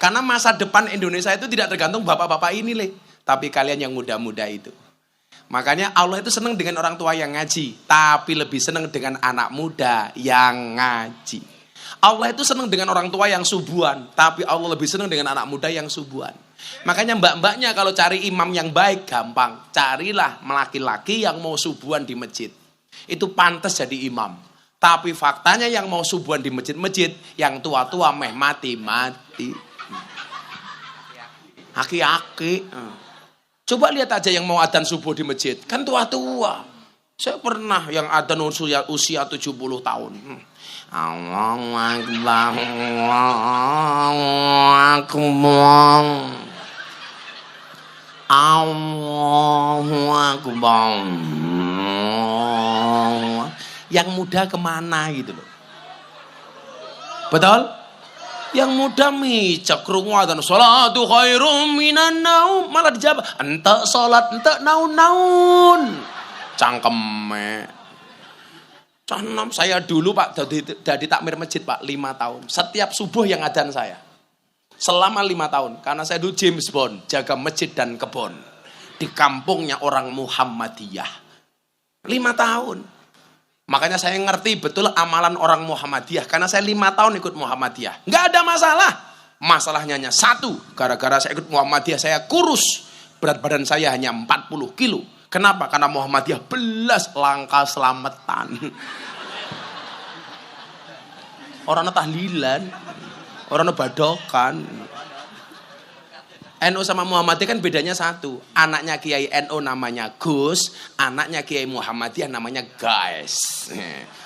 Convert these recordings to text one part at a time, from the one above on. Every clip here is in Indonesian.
Karena masa depan Indonesia itu tidak tergantung bapak-bapak ini, tapi kalian yang muda-muda itu. Makanya Allah itu senang dengan orang tua yang ngaji, tapi lebih senang dengan anak muda yang ngaji. Allah itu senang dengan orang tua yang subuhan, tapi Allah lebih senang dengan anak muda yang subuhan. Makanya mbak-mbaknya kalau cari imam yang baik gampang, carilah laki-laki yang mau subuhan di masjid. Itu pantas jadi imam. Tapi faktanya yang mau subuhan di masjid-masjid, yang tua-tua meh mati-mati. Aki-aki. Coba lihat aja yang mau adzan subuh di masjid, kan tua-tua. Saya pernah yang adzan usia 70 tahun. Allahu Akbar, Allahu Akbar, Allahu Akbar. Yang muda kemana gitu loh. Betul? Yang muda micak krungu adzan sholatu khairum minan naum, malah dijawab entek salat entek naun-naun. Cangkeme. Canam saya dulu Pak dari takmir masjid Pak 5 tahun. Setiap subuh yang adzan saya. Selama 5 tahun karena saya dulu James Bond, jaga masjid dan kebon di kampungnya orang Muhammadiyah. 5 tahun. Makanya saya ngerti betul amalan orang Muhammadiyah. Karena saya 5 tahun ikut Muhammadiyah. Nggak ada masalah. Masalahnya hanya satu. Gara-gara saya ikut Muhammadiyah saya kurus. Berat badan saya hanya 40 kilo. Kenapa? Karena Muhammadiyah belas langkah selamatan. Orang tahlilan. Orang badokan. NU sama Muhammadiyah kan bedanya satu. Anaknya Kiai NU namanya Gus, anaknya Kiai Muhammadiyah namanya Guys.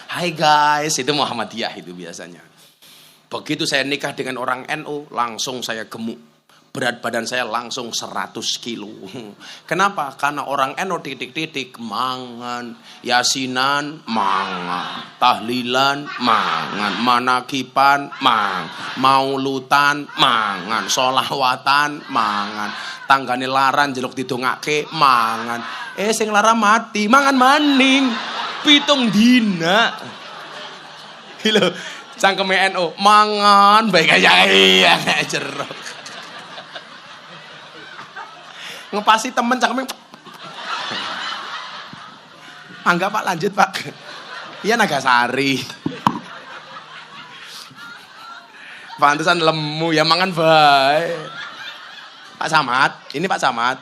Hai guys, itu Muhammadiyah itu biasanya. Begitu saya nikah dengan orang NU, langsung saya gemuk. Berat badan saya langsung 100 kilo. Kenapa? Karena orang NU titik-titik mangan, yasinan mangan, tahlilan mangan, manakipan mangan, maulutan mangan, sholawatan mangan, tanggane laran jeluk didongake mangan. Sing lara mati mangan maning 7 dina. Lho, cangkeme NU mangan baik aja iya jeruk. Ngepasi temen cangkeme. Mangga Pak, lanjut Pak. Iya Nagasari. Pantesan lemu ya mangan bae. Pak Camat, ini Pak Camat.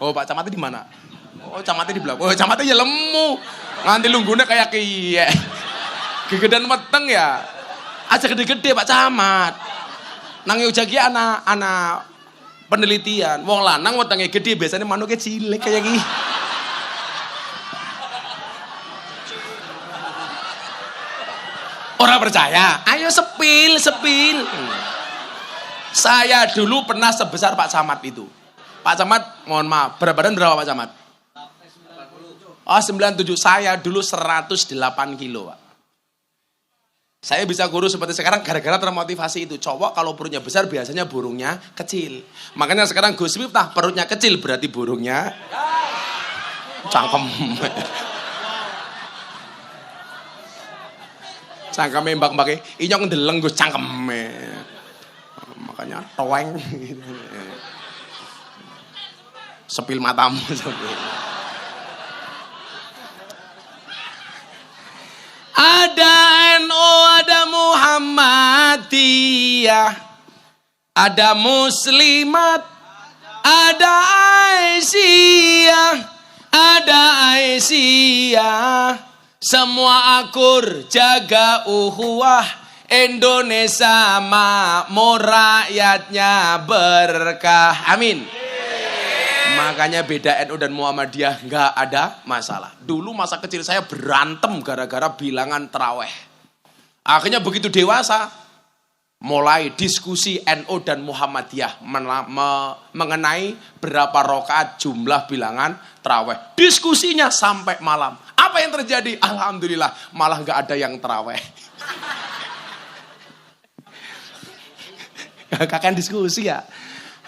Oh, Pak Camatnya di mana? Oh, Camatnya di belakang. Oh, Camatnya ya lemu. Nganti lunggune kayak kiye. Gegedan meteng ya. Aja gede-gede Pak Camat. Nang Yogyakarta anak penelitian, wong lanang wetenge gede biasanya manuknya cilik kayak gini. Orang percaya, ayo sepil. Saya dulu pernah sebesar Pak Camat itu. Pak Camat, mohon maaf, berat badan berapa Pak Camat? 90. Oh 97, saya dulu 108 kilo Pak. Saya bisa kurus seperti sekarang gara-gara termotivasi itu. Cowok kalau perutnya besar biasanya burungnya kecil. Makanya sekarang Gus Miftah perutnya kecil berarti burungnya cangkem. Cangkeme mbak-mbake inyong ndeleng Gus cangkeme. Makanya toeng. Sepil matamu sepil. Ada NU, ada Muhammadiyah, ada Muslimat, ada Aisyah, semua akur jaga uhuwah, Indonesia makmur rakyatnya berkah, amin. Makanya beda NU dan Muhammadiyah nggak ada masalah. Dulu masa kecil saya berantem gara-gara bilangan taraweh. Akhirnya begitu dewasa, mulai diskusi NU dan Muhammadiyah mengenai berapa rakaat jumlah bilangan taraweh. Diskusinya sampai malam. Apa yang terjadi? Alhamdulillah malah nggak ada yang taraweh. Kakak diskusi ya.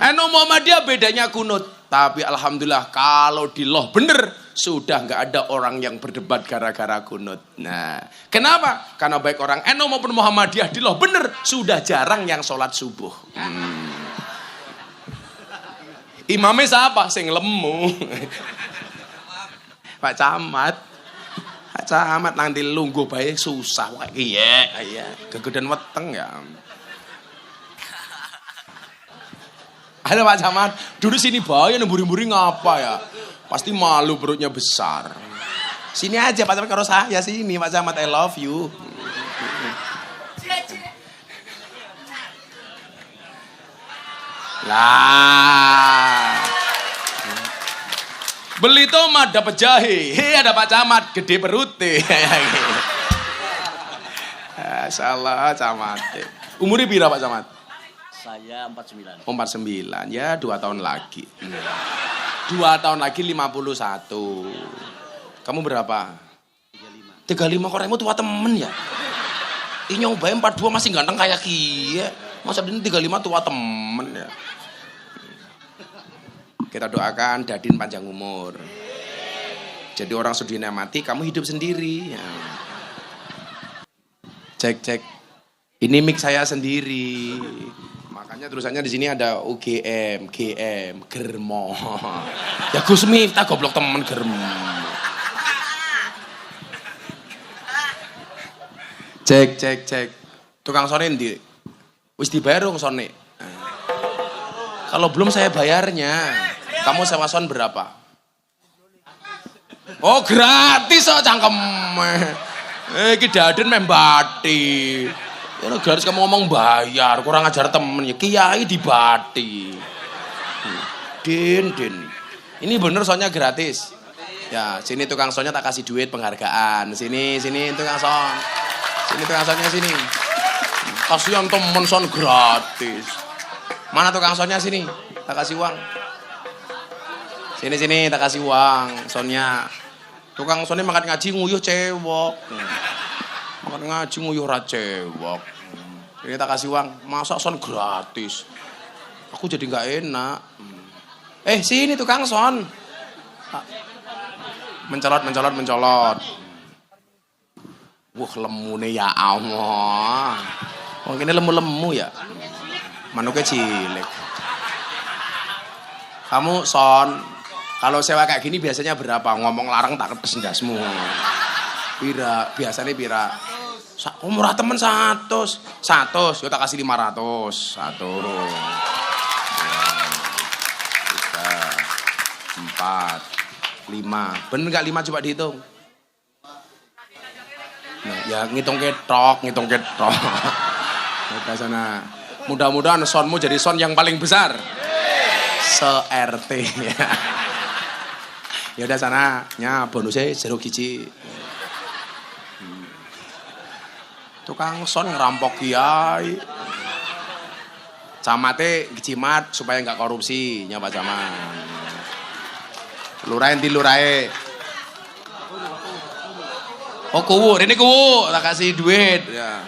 NU Muhammadiyah bedanya kunut. Tapi alhamdulillah kalau di loh bener sudah nggak ada orang yang berdebat gara-gara kunut. Nah, kenapa? Karena baik orang NU maupun Muhammadiyah di loh bener, sudah jarang yang sholat subuh. Imamnya siapa? Sing lemu. Pak Camat. Pak Camat nanti lungguh bae susah kayak iya. Gegedan weteng ya. Halo Pak Camat, duduk sini bae nemburi-mburi ngapa ya? Pasti malu perutnya besar. Sini aja Pak Camat karo saya sini Pak Camat, I love you. Lah. Beli tomat dapat jahe. Ada Pak Camat gede perutnya. Salah Camat. Umurnya pira Pak Camat? Saya 49. 49. Ya 2 tahun lagi. 2 tahun lagi 51. Kamu berapa? 35. 35 kok kamu tua temen ya? Ini nyobain 42 masih ganteng kayak kia. Masa ini 35 tua temen ya? Kita doakan Dadin panjang umur. Jadi orang sudah mati, kamu hidup sendiri. Ya. Cek. Ini mic saya sendiri. Makanya tulisannya di sini ada UGM, GM, Germo. Ya Gus Miftah goblok temen Germo. Cek. Tukang sone ndi? Wis dibayar dong sone. Kalau belum saya bayarnya. Kamu sewa son berapa? Oh gratis kok cangkem. Iki Daden membati. Ya gratis kamu ngomong bayar, kurang ajar temen ya. Kiai dibati. Din. Ini bener sonnya gratis. Ya, sini tukang sonnya tak kasih duit penghargaan. Sini tukang son. Sini tukang sonnya sini. Kasihan temen son gratis. Mana tukang sonnya sini? Tak kasih uang. Sini tak kasih uang sonnya. Tukang sonnya makan ngaji nguyuh cewek. Makan ngaji nguyuh ra cewek. Ini tak kasih uang. Masa son gratis? Aku jadi nggak enak. Sini tukang son. Mencolot. Wah lemune ya Allah. Wong ini lemu ya. Manuknya cilik. Kamu son, kalau sewa kayak gini biasanya berapa? Ngomong larang tak ketes ndasmu. Biasanya pira? Murah temen 100, yo tak kasih 500. 1, 2, 3, 4, 5. Bener gak 5 coba dihitung? Nah, ya ngitung ketok. Kita sana. Mudah-mudahan sonmu jadi son yang paling besar. Se-RT ya. Ya udah sana, nya bonusnya 0 biji. Tukang son ngerampok kiai. Camate jimat supaya nggak korupsi, nya Pak Camat. Lurahe. Oh kuwu, ini kuwu, tak kasih duit ya.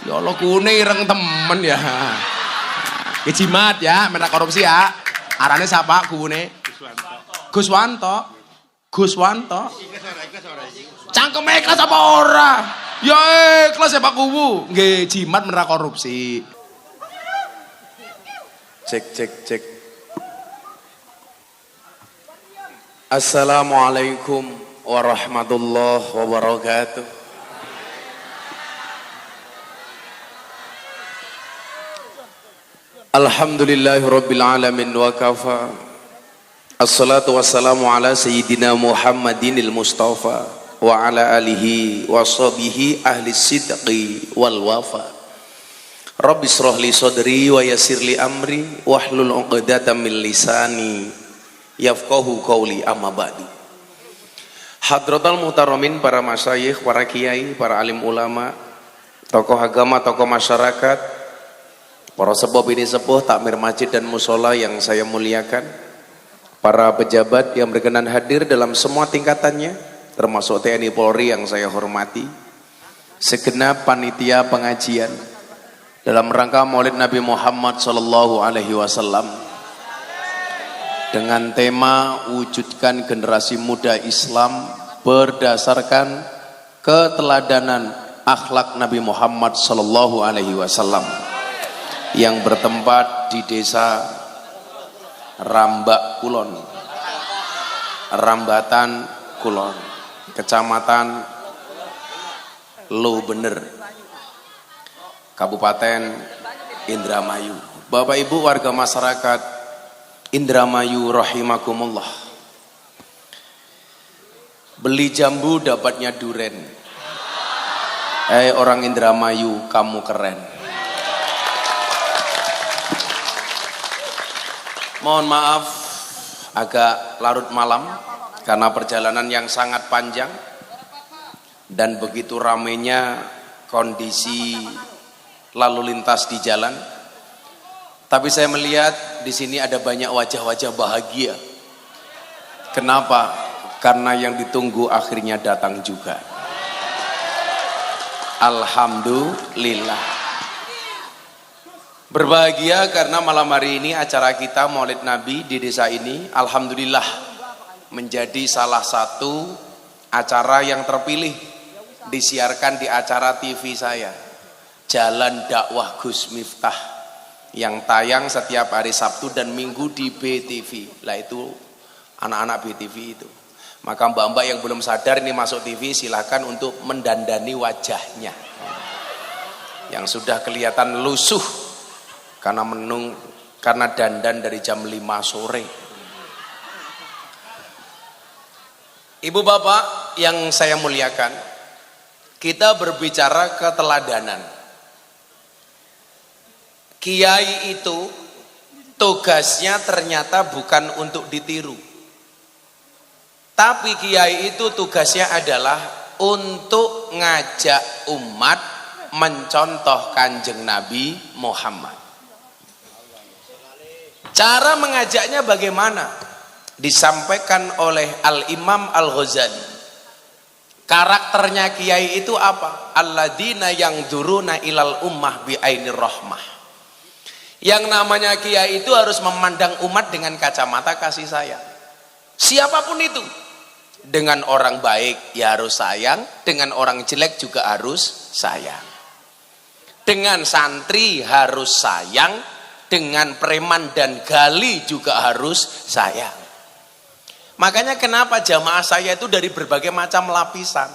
Ya Allah kuune ireng temen ya. Jimat ya, mena korupsi ya. Arane siapa kuwune? Guswanto. Cangkem ikhlas apa ora? Ya ikhlas ya Pak Kuwu. Nggih jimat mena korupsi. Cek. Assalamualaikum warahmatullahi wabarakatuh. Alhamdulillahirabbil alamin wa kafa. Assalatu wassalamu ala sayyidina Muhammadinil Mustafa wa ala alihi wa sahbihi ahli sidqi wal wafa. Rabbi shrah li sadri wa yassir li amri wahlul 'uqdatam min lisani yafqahu qawli amma ba'du. Hadratul muhtaramin, para masyayikh, para kiai, para alim ulama, tokoh agama, tokoh masyarakat, para sepuh bini sepuh, takmir masjid dan musola yang saya muliakan, para pejabat yang berkenan hadir dalam semua tingkatannya, termasuk TNI Polri yang saya hormati, segenap panitia pengajian dalam rangka Maulid Nabi Muhammad sallallahu alaihi wasallam. dengan tema wujudkan generasi muda Islam berdasarkan keteladanan akhlak Nabi Muhammad sallallahu alaihi wasallam yang bertempat di desa Rambak Kulon, Rambatan Kulon, Kecamatan Lobener, Kabupaten Indramayu. Bapak Ibu warga masyarakat Indramayu rahimakumullah. Beli jambu dapatnya duren. Orang Indramayu, kamu keren. Mohon maaf agak larut malam karena perjalanan yang sangat panjang dan begitu ramainya kondisi lalu lintas di jalan. Tapi saya melihat di sini ada banyak wajah-wajah bahagia. Kenapa? Karena yang ditunggu akhirnya datang juga. Alhamdulillah. Berbahagia karena malam hari ini acara kita Maulid Nabi di desa ini alhamdulillah menjadi salah satu acara yang terpilih disiarkan di acara TV saya, Jalan Dakwah Gus Miftah, yang tayang setiap hari Sabtu dan Minggu di BTV. Lah itu anak-anak BTV itu. Maka mbak-mbak yang belum sadar ini masuk TV silahkan untuk mendandani wajahnya yang sudah kelihatan lusuh karena dandan dari jam 5 sore. Ibu bapak yang saya muliakan, kita berbicara keteladanan. Kiai itu tugasnya ternyata bukan untuk ditiru, tapi kiai itu tugasnya adalah untuk ngajak umat mencontoh Kanjeng Nabi Muhammad. Cara mengajaknya bagaimana? Disampaikan oleh Al-Imam Al-Ghazali. Karakternya kiai itu apa? Alladzina yangduruna ilal ummah bi'ainir rahmah. Yang namanya kiai itu harus memandang umat dengan kacamata kasih sayang. Siapapun itu. Dengan orang baik ya harus sayang, dengan orang jelek juga harus sayang. Dengan santri harus sayang, dengan preman dan gali juga harus sayang. Makanya kenapa jamaah saya itu dari berbagai macam lapisan.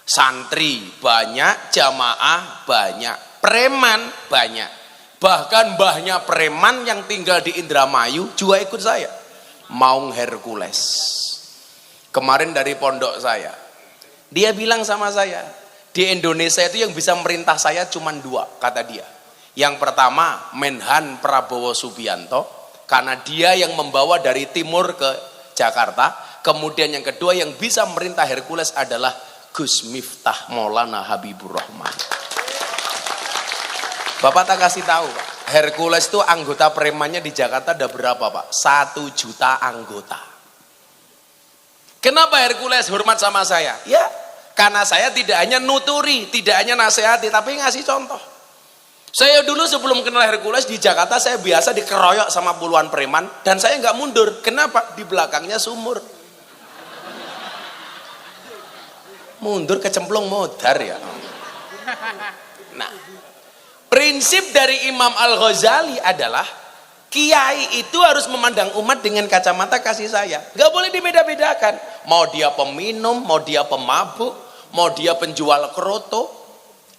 Santri banyak, jamaah banyak, preman banyak. Bahkan mbahnya preman yang tinggal di Indramayu juga ikut saya. Maung Hercules. Kemarin dari pondok saya. Dia bilang sama saya, di Indonesia itu yang bisa merintah saya cuma 2, kata dia. Yang pertama Menhan Prabowo Subianto, karena dia yang membawa dari timur ke Jakarta. Kemudian yang kedua yang bisa merintah Hercules adalah Gus Miftah Maulana Habibur Rahman. Bapak tak kasih tahu Pak, Hercules itu anggota premannya di Jakarta ada berapa Pak? 1 juta anggota. Kenapa Hercules hormat sama saya? Ya karena saya tidak hanya nuturi, tidak hanya nasihati, tapi ngasih contoh. Saya dulu sebelum kenal Hercules di Jakarta saya biasa dikeroyok sama puluhan preman dan saya nggak mundur. Kenapa? Di belakangnya sumur. Mundur kecemplung modar ya. Nah, prinsip dari Imam Al-Ghazali adalah kiai itu harus memandang umat dengan kacamata kasih sayang. Nggak boleh dibeda-bedakan. Mau dia peminum, mau dia pemabuk, mau dia penjual keroto.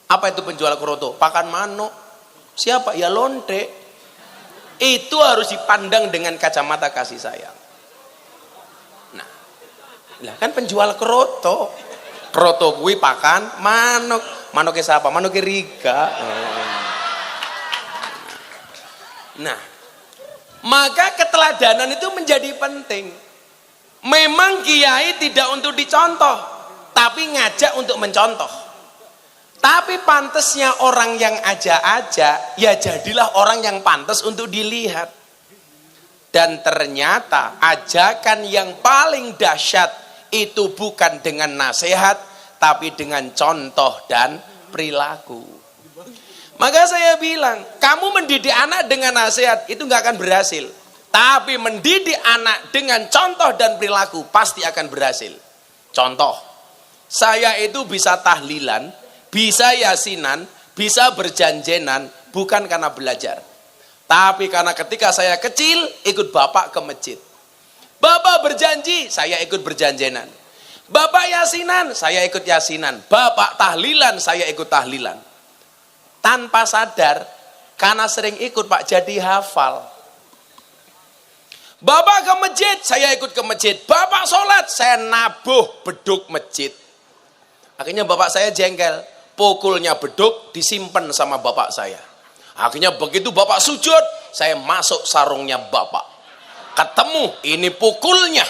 Apa itu penjual keroto? Pakan manuk. Siapa? Ya lonte. Itu harus dipandang dengan kacamata kasih sayang. Nah, lah kan penjual keroto. Keroto kuwi pakan manuk. Manuknya siapa? Manuknya Riga. Nah, maka keteladanan itu menjadi penting. Memang kiai tidak untuk dicontoh, tapi ngajak untuk mencontoh. Tapi pantasnya orang yang aja-aja, ya jadilah orang yang pantas untuk dilihat. Dan ternyata ajakan yang paling dahsyat itu bukan dengan nasihat, tapi dengan contoh dan perilaku. Maka saya bilang, kamu mendidik anak dengan nasihat itu nggak akan berhasil. Tapi mendidik anak dengan contoh dan perilaku pasti akan berhasil. Contoh, saya itu bisa tahlilan, bisa yasinan, bisa berjanjenan, bukan karena belajar. Tapi karena ketika saya kecil, ikut bapak ke masjid. Bapak berjanji, saya ikut berjanjenan. Bapak yasinan, saya ikut yasinan. Bapak tahlilan, saya ikut tahlilan. Tanpa sadar, karena sering ikut Pak, jadi hafal. Bapak ke masjid, saya ikut ke masjid. Bapak sholat, saya nabuh beduk masjid. Akhirnya bapak saya jengkel. Pukulnya beduk disimpan sama bapak saya. Akhirnya begitu bapak sujud, saya masuk sarungnya bapak. Ketemu, ini pukulnya.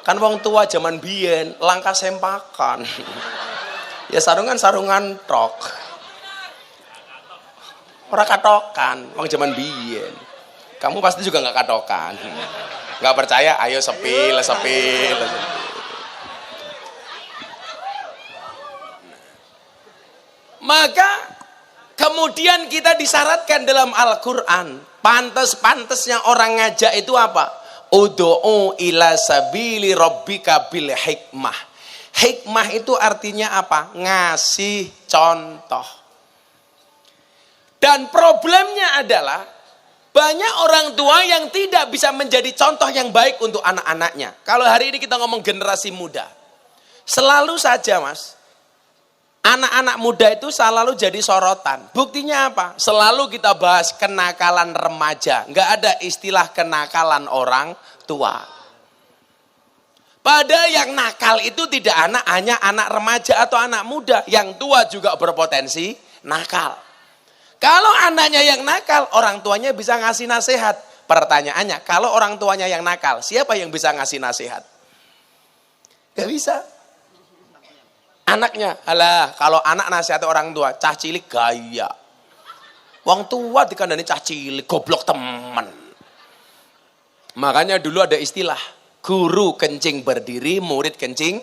Kan wong tua zaman biyen, langkah sempakan. Ya sarungan trok. Orang katokan, wong zaman biyen. Kamu pasti juga nggak katokan. Nggak percaya? Ayo sepil. Maka kemudian kita disyaratkan dalam Al-Quran, pantas-pantasnya orang ngajak itu apa? Ud'u ila sabili rabbika bil hikmah. Hikmah itu artinya apa? Ngasih contoh. Dan problemnya adalah banyak orang tua yang tidak bisa menjadi contoh yang baik untuk anak-anaknya. Kalau hari ini kita ngomong generasi muda, selalu saja mas, anak-anak muda itu selalu jadi sorotan. Buktinya apa? Selalu kita bahas kenakalan remaja. Nggak ada istilah kenakalan orang tua. Padahal yang nakal itu tidak hanya anak remaja atau anak muda. Yang tua juga berpotensi nakal. Kalau anaknya yang nakal, orang tuanya bisa ngasih nasihat. Pertanyaannya, kalau orang tuanya yang nakal, siapa yang bisa ngasih nasihat? Gak bisa. Anaknya, alah, kalau anak nasihat orang tua, cah cilik gaya. Wong tua dikandani cah cilik, goblok temen. Makanya dulu ada istilah, guru kencing berdiri, murid kencing.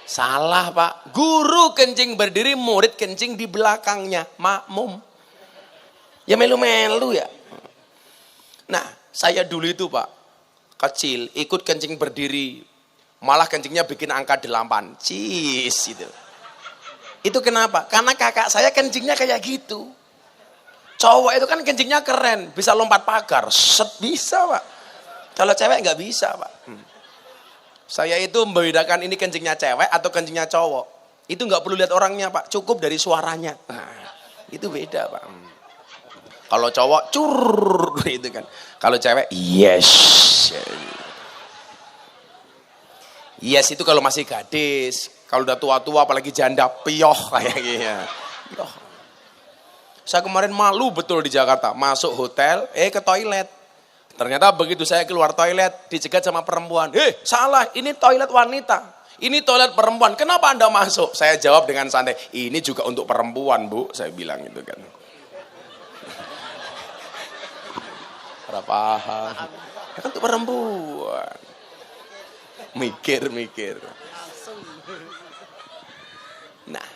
Salah pak, guru kencing berdiri, murid kencing di belakangnya, makmum. Ya melu-melu ya. Nah, saya dulu itu Pak, kecil, ikut kencing berdiri. Malah kencingnya bikin angka 8. Cis itu. Itu kenapa? Karena kakak saya kencingnya kayak gitu. Cowok itu kan kencingnya keren, bisa lompat pagar. Set bisa Pak. Kalau cewek nggak bisa Pak. Saya itu membedakan ini kencingnya cewek atau kencingnya cowok. Itu nggak perlu lihat orangnya Pak, cukup dari suaranya. Nah, itu beda Pak. Kalau cowok cur gitu kan. Kalau cewek yes. Yes itu kalau masih gadis. Kalau udah tua-tua apalagi janda pioh kayak gitu. Pioh. Saya kemarin malu betul di Jakarta, masuk hotel, ke toilet. Ternyata begitu saya keluar toilet dicegat sama perempuan. Salah, ini toilet wanita. Ini toilet perempuan. Kenapa Anda masuk? Saya jawab dengan santai, ini juga untuk perempuan, Bu. Saya bilang gitu kan. Paham. Ya kan untuk perempuan. Mikir. Nah,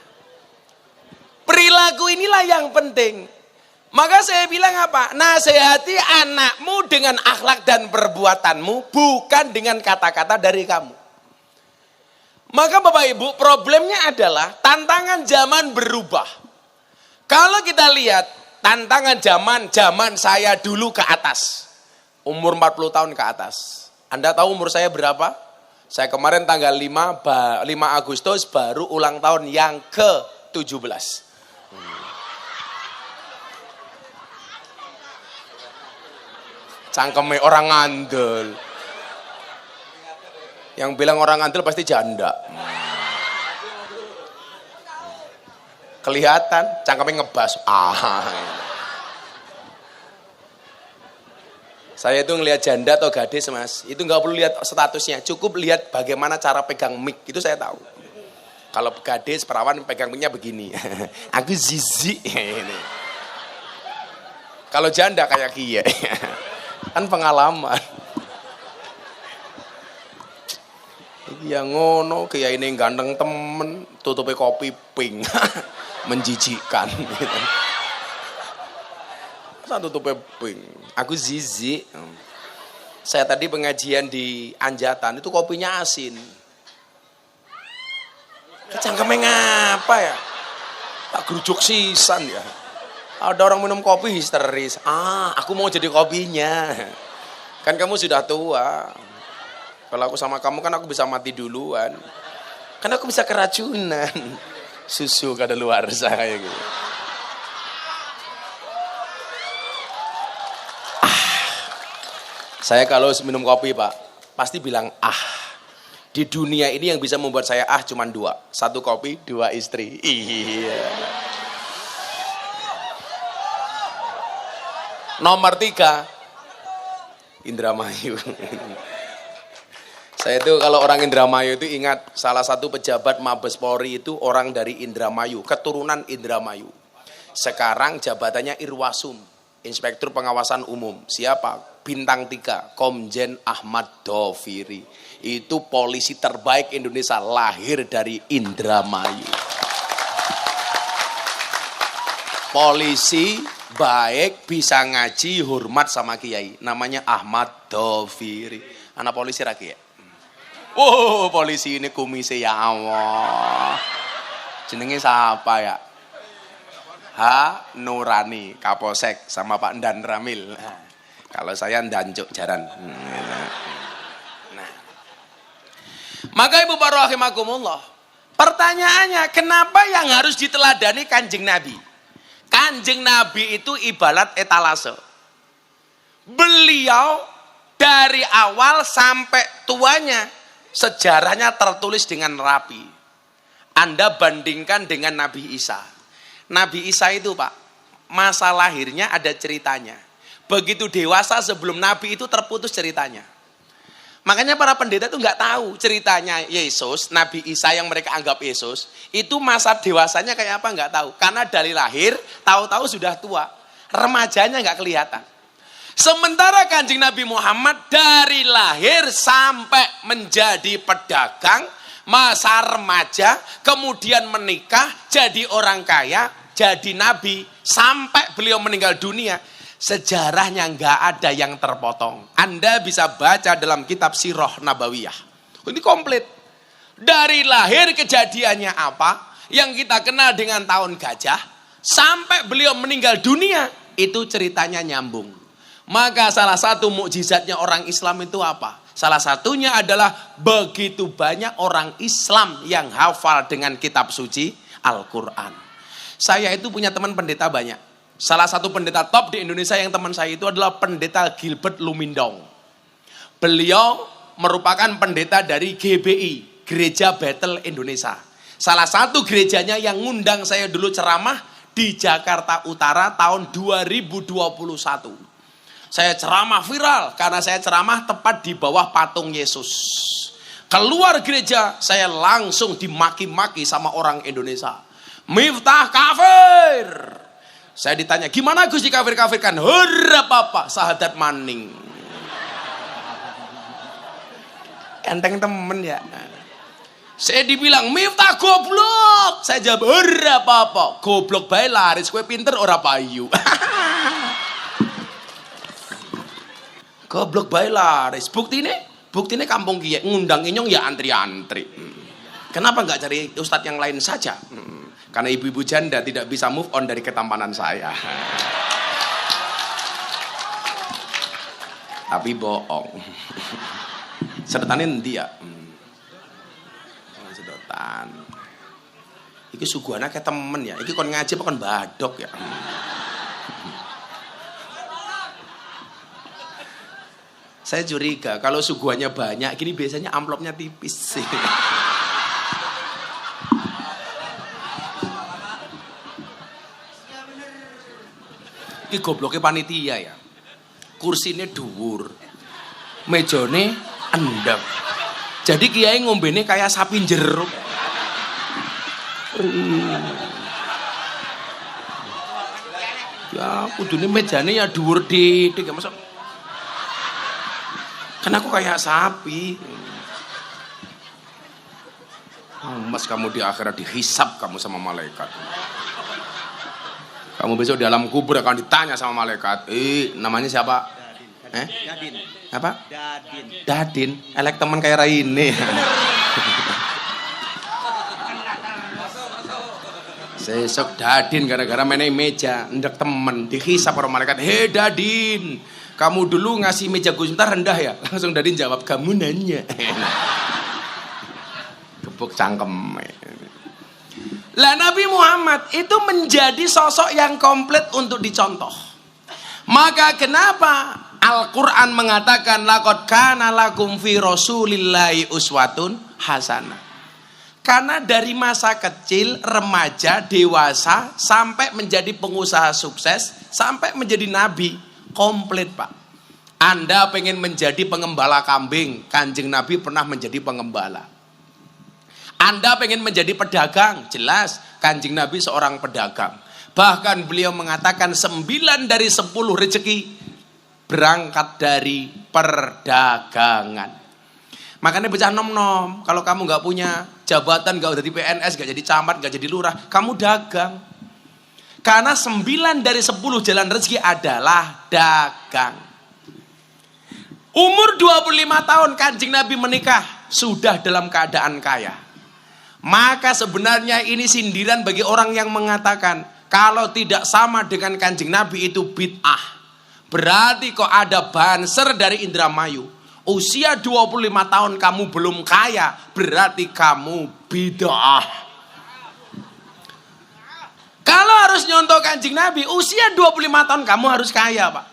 perilaku inilah yang penting. Maka saya bilang apa? Nasihati anakmu dengan akhlak dan perbuatanmu, bukan dengan kata-kata dari kamu. Maka Bapak Ibu, problemnya adalah tantangan zaman berubah. Kalau kita lihat tantangan zaman saya dulu ke atas. Umur 40 tahun ke atas. Anda tahu umur saya berapa? Saya kemarin tanggal 5 Agustus baru ulang tahun yang ke-17. Cangkeme orang ngandel. Yang bilang orang ngandel pasti janda. Kelihatan cangkeme ngebas. Saya itu ngelihat janda atau gadis mas, itu nggak perlu lihat statusnya, cukup lihat bagaimana cara pegang mic, itu saya tahu. Kalau gadis perawan pegang mic-nya begini, aku zizi. Kalau janda kayak kia, kan pengalaman. Iya ngono, kayak ini ganteng temen, tutupnya kopi pink. Menjijikkan. Masa tutupnya pink? Aku zizi. Saya tadi pengajian di Anjatan, itu kopinya asin. Cangkemnya ngapa ya? Tak gerujuk sisan ya. Ada orang minum kopi histeris. Aku mau jadi kopinya. Kan kamu sudah tua. Kalau aku sama kamu kan aku bisa mati duluan. Kan aku bisa keracunan. Susu kadaluarsa kayak gitu. Saya kalau minum kopi Pak, pasti bilang Di dunia ini yang bisa membuat saya cuma 2. 1 kopi, 2 istri. Iya. Nomor 3, Indramayu. Saya itu kalau orang Indramayu itu ingat salah satu pejabat Mabes Polri itu orang dari Indramayu, keturunan Indramayu. Sekarang jabatannya Irwasum, Inspektur Pengawasan Umum. Siapa? Bintang 3, Komjen Ahmad Doviri. Itu polisi terbaik Indonesia, lahir dari Indramayu. Polisi baik, bisa ngaji, hormat sama kiai. Namanya Ahmad Doviri. Anak polisi rakyat. Polisi ini kumise ya Allah. Jenenge siapa ya? Nurani, Kapolsek sama Pak Ndan Ramil. Kalau saya Ndancuk Jaran. Nah. Maka Ibu rahimakumullah, pertanyaannya kenapa yang harus diteladani Kanjeng Nabi? Kanjeng Nabi itu ibarat etalase. Beliau dari awal sampai tuanya sejarahnya tertulis dengan rapi. Anda bandingkan dengan Nabi Isa. Nabi Isa itu Pak, masa lahirnya ada ceritanya. Begitu dewasa sebelum Nabi itu terputus ceritanya. Makanya para pendeta itu nggak tahu ceritanya Yesus, Nabi Isa yang mereka anggap Yesus, itu masa dewasanya kayak apa nggak tahu. Karena dari lahir, tahu-tahu sudah tua, remajanya nggak kelihatan. Sementara Kanjeng Nabi Muhammad dari lahir sampai menjadi pedagang, masa remaja, kemudian menikah, jadi orang kaya, jadi nabi, sampai beliau meninggal dunia. Sejarahnya nggak ada yang terpotong. Anda bisa baca dalam kitab Sirah Nabawiyah. Ini komplit. Dari lahir kejadiannya apa, yang kita kenal dengan tahun gajah, sampai beliau meninggal dunia, itu ceritanya nyambung. Maka salah satu mukjizatnya orang Islam itu apa? Salah satunya adalah begitu banyak orang Islam yang hafal dengan kitab suci Al-Quran. Saya itu punya teman pendeta banyak. Salah satu pendeta top di Indonesia yang teman saya itu adalah pendeta Gilbert Lumindong. Beliau merupakan pendeta dari GBI, Gereja Bethel Indonesia. Salah satu gerejanya yang ngundang saya dulu ceramah di Jakarta Utara tahun 2021. Saya ceramah viral karena saya ceramah tepat di bawah patung Yesus. Keluar gereja, saya langsung dimaki-maki sama orang Indonesia. Miftah kafir. Saya ditanya, gimana Gus dikafir-kafirkan? Hurra papa, sahadat maning. Enteng temen ya. Saya dibilang, Miftah goblok. Saya jawab, hurra papa, goblok bae laris, kue pinter ora payu. Goblok bae laris. Buktine kampung kiye ngundang inyong ya antri-antri. Kenapa nggak cari ustadz yang lain saja? Karena ibu-ibu janda tidak bisa move on dari ketampanan saya. Tapi bohong. Sedotannya nanti ya. Sedotan. Iki suguhana kayak temen ya. Iki kon ngaji apa kon badok ya. Saya curiga kalau suguhannya banyak, gini biasanya amplopnya tipis sih. Ini gobloknya panitia ya. Kursinya dhuwur. Mejone endep. Jadi kiai ngombene kayak sapi jeruk. Ya, kudune mejane ya dhuwur didik ya masuk. Kan aku kayak sapi. Mas kamu di akhirat dihisap kamu sama malaikat. Kamu besok di alam kubur akan ditanya sama malaikat. Namanya siapa? Dadin. Apa? Dadin. Dadin. Elek teman kayak Raine. Sesok Dadin gara-gara main meja, ndak temen, dihisap orang malaikat. Hei Dadin, kamu dulu ngasih meja Gus Miftah rendah ya? Langsung Dadin jawab, kamu nanya. Gebuk cangkem. Lah Nabi Muhammad itu menjadi sosok yang komplit untuk dicontoh. Maka kenapa Al-Quran mengatakan laqad kana lakum fi rasulillahi uswatun hasanah. Karena dari masa kecil, remaja, dewasa, sampai menjadi pengusaha sukses, sampai menjadi nabi, komplit Pak. Anda pengen menjadi pengembala kambing, Kanjeng Nabi pernah menjadi pengembala. Anda pengen menjadi pedagang, jelas Kanjeng Nabi seorang pedagang. Bahkan beliau mengatakan 9 dari 10 rezeki berangkat dari perdagangan. Makanya bocah nom-nom, kalau kamu nggak punya jabatan, nggak jadi PNS, nggak jadi camat, nggak jadi lurah, kamu dagang. Karena 9 dari 10 jalan rezeki adalah dagang. Umur 25 tahun Kanjeng Nabi menikah, sudah dalam keadaan kaya. Maka sebenarnya ini sindiran bagi orang yang mengatakan, kalau tidak sama dengan Kanjeng Nabi itu bid'ah. Berarti kok ada banser dari Indramayu. Usia 25 tahun kamu belum kaya, berarti kamu bid'ah. Kalau harus nyontoh Kanjeng Nabi, usia 25 tahun kamu harus kaya Pak.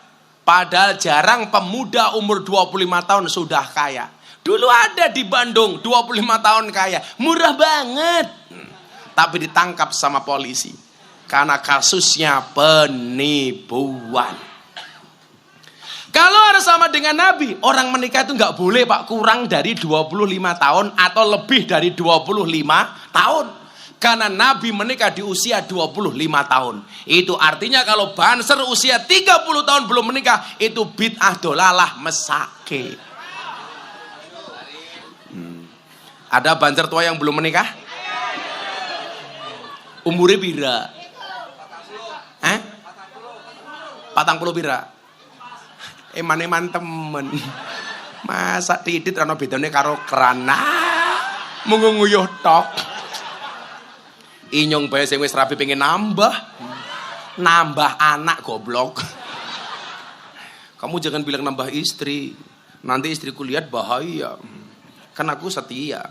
Padahal jarang pemuda umur 25 tahun sudah kaya. Dulu ada di Bandung 25 tahun kaya, murah banget. Tapi ditangkap sama polisi karena kasusnya penipuan. Kalau harus sama dengan Nabi, orang menikah itu nggak boleh Pak kurang dari 25 tahun atau lebih dari 25 tahun. Karena Nabi menikah di usia 25 tahun. Itu artinya kalau banser usia 30 tahun belum menikah, itu bid'ah dolalah mesake. Ada banser tua yang belum menikah? Umurnya pira? 40 pira? Eman-eman temen. Masa titit ana bedane karo kerana munguyuh tok. Inyong bae sing wis rapi pengen nambah anak goblok. Kamu jangan bilang nambah istri, nanti istriku lihat bahaya. Kan aku setia.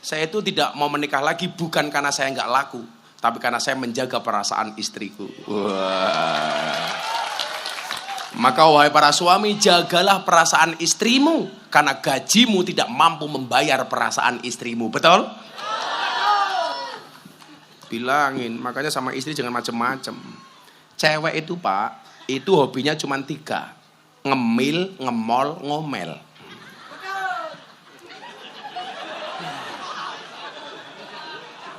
Saya itu tidak mau menikah lagi bukan karena saya nggak laku, tapi karena saya menjaga perasaan istriku. Wah. Maka wahai para suami, jagalah perasaan istrimu, karena gajimu tidak mampu membayar perasaan istrimu. Betul? Bilangin, makanya sama istri jangan macem-macem. Cewek itu Pak, itu hobinya cuma 3. Ngemil, ngemol, ngomel.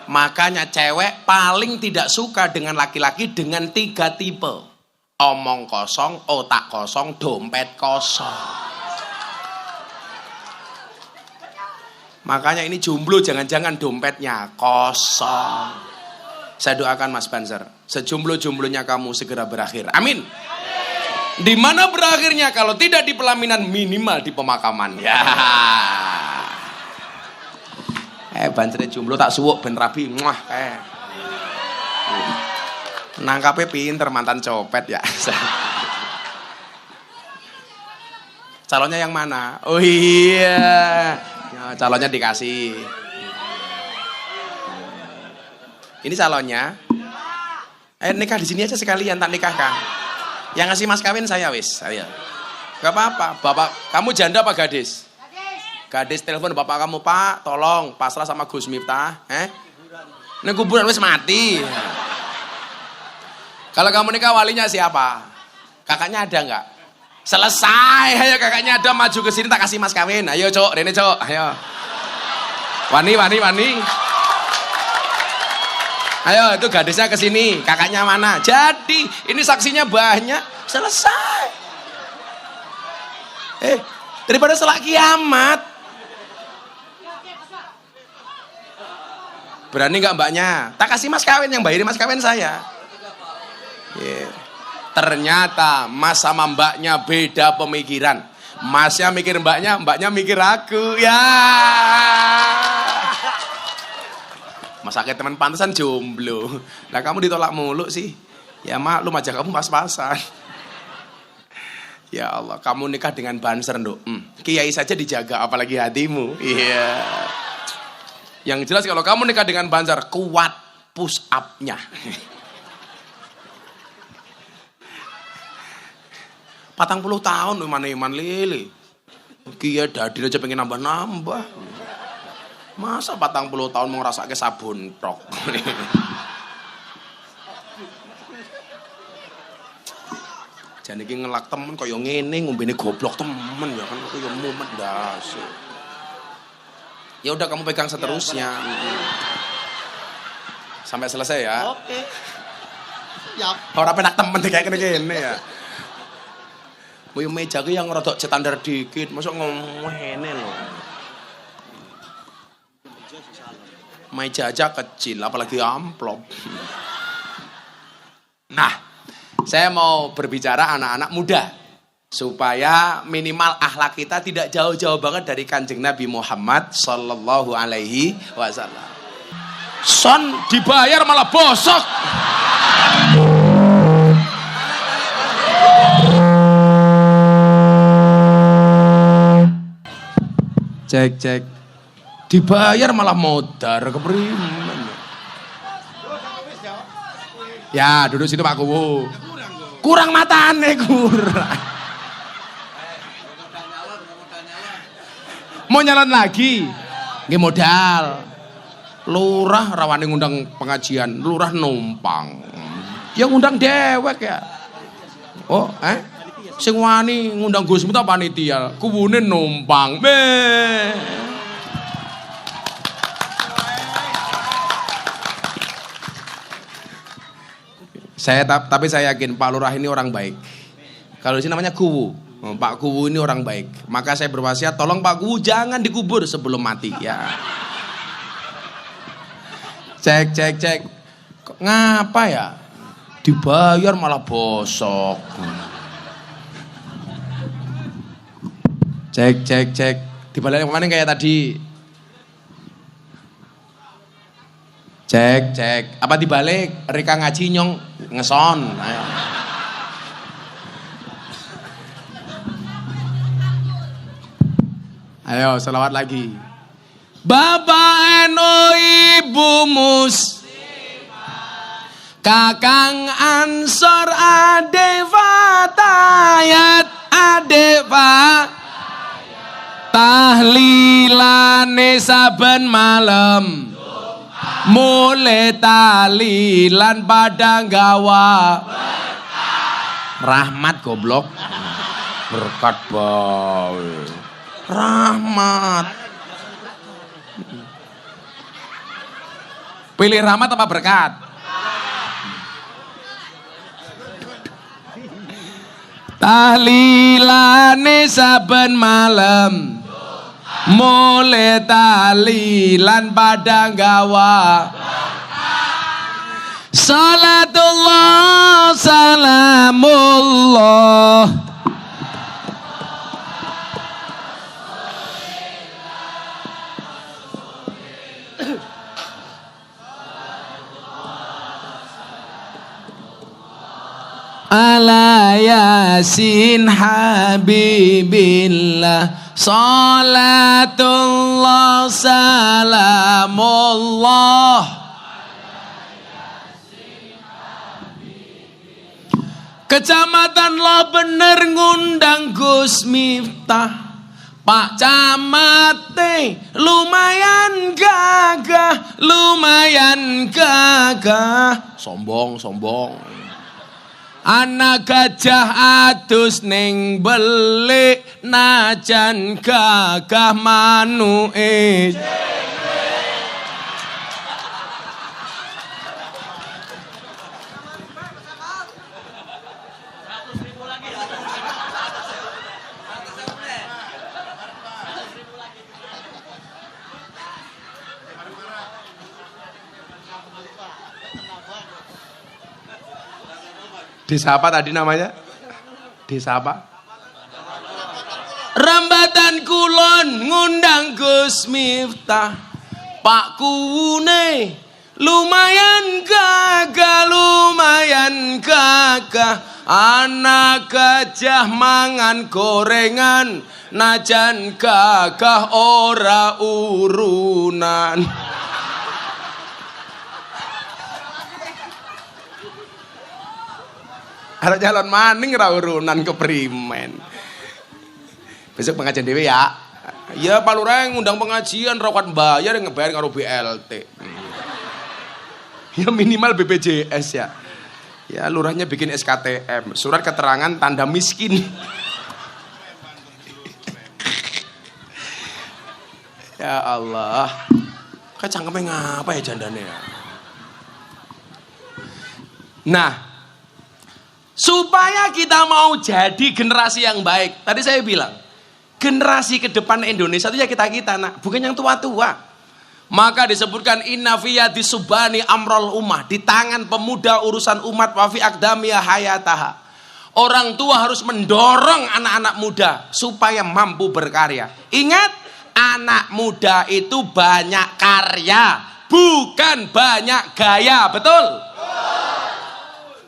Makanya cewek paling tidak suka dengan laki-laki dengan 3 tipe. Omong kosong, otak kosong, dompet kosong. Makanya ini jomblo jangan-jangan dompetnya kosong. Saya doakan Mas Banser, sejomblo-jomblonya kamu segera berakhir. Amin. Di mana berakhirnya kalau tidak di pelaminan, minimal di pemakaman. Ya. Banser jomblo tak suwuk ben rabi. Nangkapnya pinter mantan copet ya. Calonnya yang mana? Oh iya, ya, calonnya dikasih. Ini calonnya. Nikah di sini aja sekalian, tak nikahkan. Yang ngasih mas kawin saya wis. Ayo. Gak apa-apa. Bapak, kamu janda apa gadis? Gadis telepon bapak kamu, Pak, tolong pasrah sama Gus Miftah. Ini kuburan wis mati. Kalau kamu nikah walinya siapa? Kakaknya ada nggak? Selesai, ayo kakaknya ada maju ke sini tak kasih mas kawin. Ayo cok, Rene cok, ayo. Wani. Ayo itu gadisnya ke sini, kakaknya mana? Jadi ini saksinya banyak, selesai. Daripada selak kiamat. Berani nggak mbaknya? Tak kasih mas kawin, yang bayarin mas kawin saya. Yeah. Ternyata mas sama mbaknya beda pemikiran. Masnya mikir mbaknya, mbaknya mikir aku. Ya. Mas akeh teman pantesan jomblo. Lah kamu ditolak mulu sih. Ya maklum aja kamu pas-pasan. Ya Allah, kamu nikah dengan banser, Nduk. Kiai saja dijaga, apalagi hatimu. Iya. Yang jelas kalau kamu nikah dengan banser, kuat push up-nya. Patang 10 tahun iman lele. Kiai dadi aja pengen nambah-nambah. Masa 40 tahun mau ngerasake sabun tok. Jane iki ngelak temen kaya ngene, ngombene goblok temen ya kan kaya mumet ndas. Ya udah kamu pegang seterusnya. Sampai selesai ya. Oke. Siap. Ora penak temen kayak kene ya. Boyo meja ki yang rodok standar dikit, masuk ngene lho. Meja aja kecil, apalagi amplop. Nah, saya mau berbicara anak-anak muda supaya minimal akhlak kita tidak jauh-jauh banget dari Kanjeng Nabi Muhammad sallallahu alaihi wasallam. Son dibayar malah bosok. Cek. Dibayar malah modar keprimen. Ya, duduk situ Pak Kuwu. Kurang matane kurang. Mau nyalon lagi? Nggih modal. Lurah rawane ngundang pengajian, lurah numpang. Ya ngundang dewek ya. Oh, sing wani ngundang Gusmu ta panitia, kuwune numpang. Tapi saya yakin Pak Lurah ini orang baik. Kalau di sini namanya Kuwu. Pak Kuwu ini orang baik. Maka saya berwasiat tolong Pak Kuwu jangan dikubur sebelum mati ya. Cek. Kok ngapa ya? Dibayar malah bosok. Cek. Dibalik kemana kayak tadi? Cek. Apa dibalik? Rika ngaji nyong ngeson. Ayo selawat lagi. Bapak eno ibu Kakang Ansor ade Fatayat ade tahlilane saben malam mulai talilan pada gawa rahmat goblok berkat bae rahmat pilih rahmat apa berkat tahlilane saben malam mulai talilan pada gawa salatullah salamullah ala yasin habibillah salatullah salamullah Kecamatan Loh Bener ngundang Gus Miftah Pak Camate lumayan gagah sombong anak gajah adus ning belik najan gagah manuke Desa apa tadi namanya? Desa apa? Rambatan Kulon ngundang Gus Miftah. Pak Kune lumayan gagah. Anak gajah mangan gorengan, najan gagah ora urunan. Ada jalan maning ra urunan keprimen. Besok pengajian dewe ya. Ya Pak Lurah ngundang pengajian rokat bayar ngebayar karo BLT. Ya minimal BPJS ya. Ya lurahnya bikin SKTM, surat keterangan tanda miskin. Ya Allah. Kayak cangkemnya ngapa ya jandane ya. Nah, supaya kita mau jadi generasi yang baik. Tadi saya bilang, generasi ke depan Indonesia itu ya kita-kita, nak, bukan yang tua-tua. Maka disebutkan inna fiyadi subani amrol ummah, di tangan pemuda urusan umat wa fi aqdamiya hayataha. Orang tua harus mendorong anak-anak muda supaya mampu berkarya. Ingat, anak muda itu banyak karya, bukan banyak gaya, betul?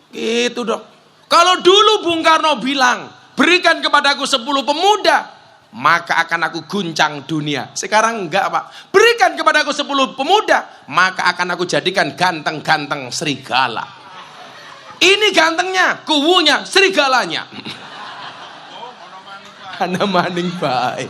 Gitu dong. Kalau dulu Bung Karno bilang, berikan kepadaku 10 pemuda, maka akan aku guncang dunia. Sekarang enggak, Pak. Berikan kepadaku 10 pemuda, maka akan aku jadikan ganteng-ganteng serigala. Ini gantengnya, kuwunya, serigalanya. Ana maning bae.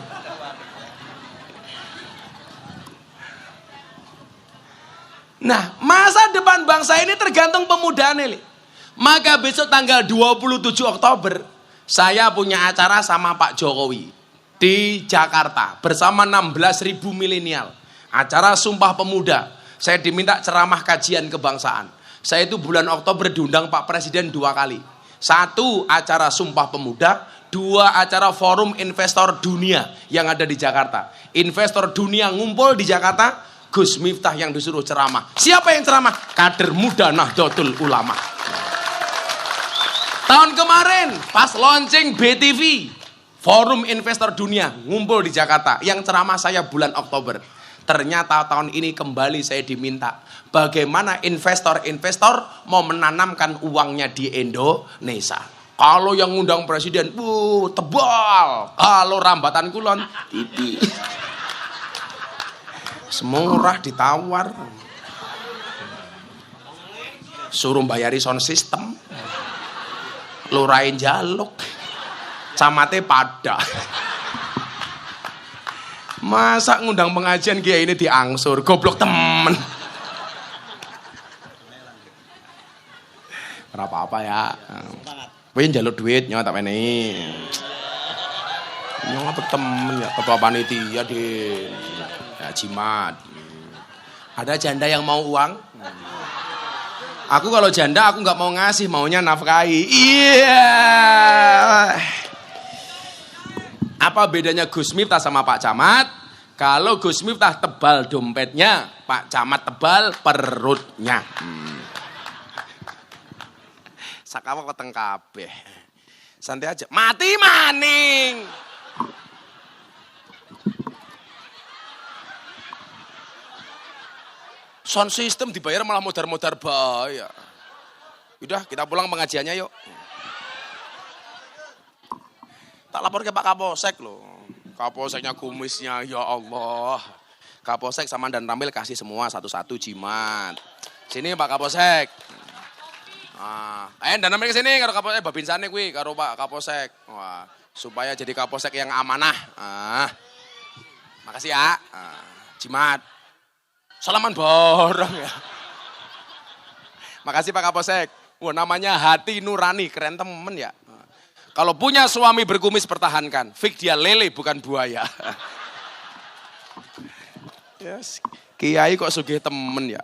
Nah, masa depan bangsa ini tergantung pemudaan ini. Maka besok tanggal 27 Oktober, saya punya acara sama Pak Jokowi di Jakarta bersama 16.000 milenial. Acara Sumpah Pemuda. Saya diminta ceramah kajian kebangsaan. Saya itu bulan Oktober diundang Pak Presiden 2 kali. 1 acara Sumpah Pemuda, 2 acara Forum Investor Dunia yang ada di Jakarta. Investor dunia ngumpul di Jakarta, Gus Miftah yang disuruh ceramah. Siapa yang ceramah? Kader muda Nahdlatul Ulama. Tahun kemarin pas launching BTV, Forum Investor Dunia ngumpul di Jakarta, yang ceramah saya bulan Oktober. Ternyata tahun ini kembali saya diminta bagaimana investor-investor mau menanamkan uangnya di Indonesia. Kalau yang ngundang presiden, tebal. Kalau Rambatan Kulon, tipis. Semurah ditawar. Suruh bayari sound system. Lurain jaluk, camate pada. Masa ngundang pengajian kiai ini diangsur, goblok temen. Apa-apa ya. Kowe njaluk duit nyawa tak menehi. Nyawa temen ya, ketua panitia di ya, jimat. Ada janda yang mau uang? Aku kalau janda aku nggak mau ngasih, maunya nafkahi. Iya. Apa bedanya Gus Miftah sama Pak Camat? Kalau Gus Miftah tebal dompetnya, Pak Camat tebal perutnya. Sakawa keteng kabeh. Santai aja. Mati maning. Sound system dibayar malah modar-modar bayar. Udah, kita pulang pengajiannya yuk. Tak lapor ke Pak Kapolsek loh. Kapolseknya kumisnya, ya Allah. Kapolsek sama Dan Ramil kasih semua satu-satu jimat. Sini Pak Kapolsek. Dan Ramil ke sini karo Kapolsek babinsane kuwi karo Pak Kapolsek. Wah, supaya jadi Kapolsek yang amanah. Makasih ya. Jimat. Salaman borong ya. Makasih Pak Kapolsek. Wah, namanya hati nurani, keren temen ya. Kalau punya suami berkumis pertahankan. Fik dia lele bukan buaya. Yes. Kiai kok sugih temen ya.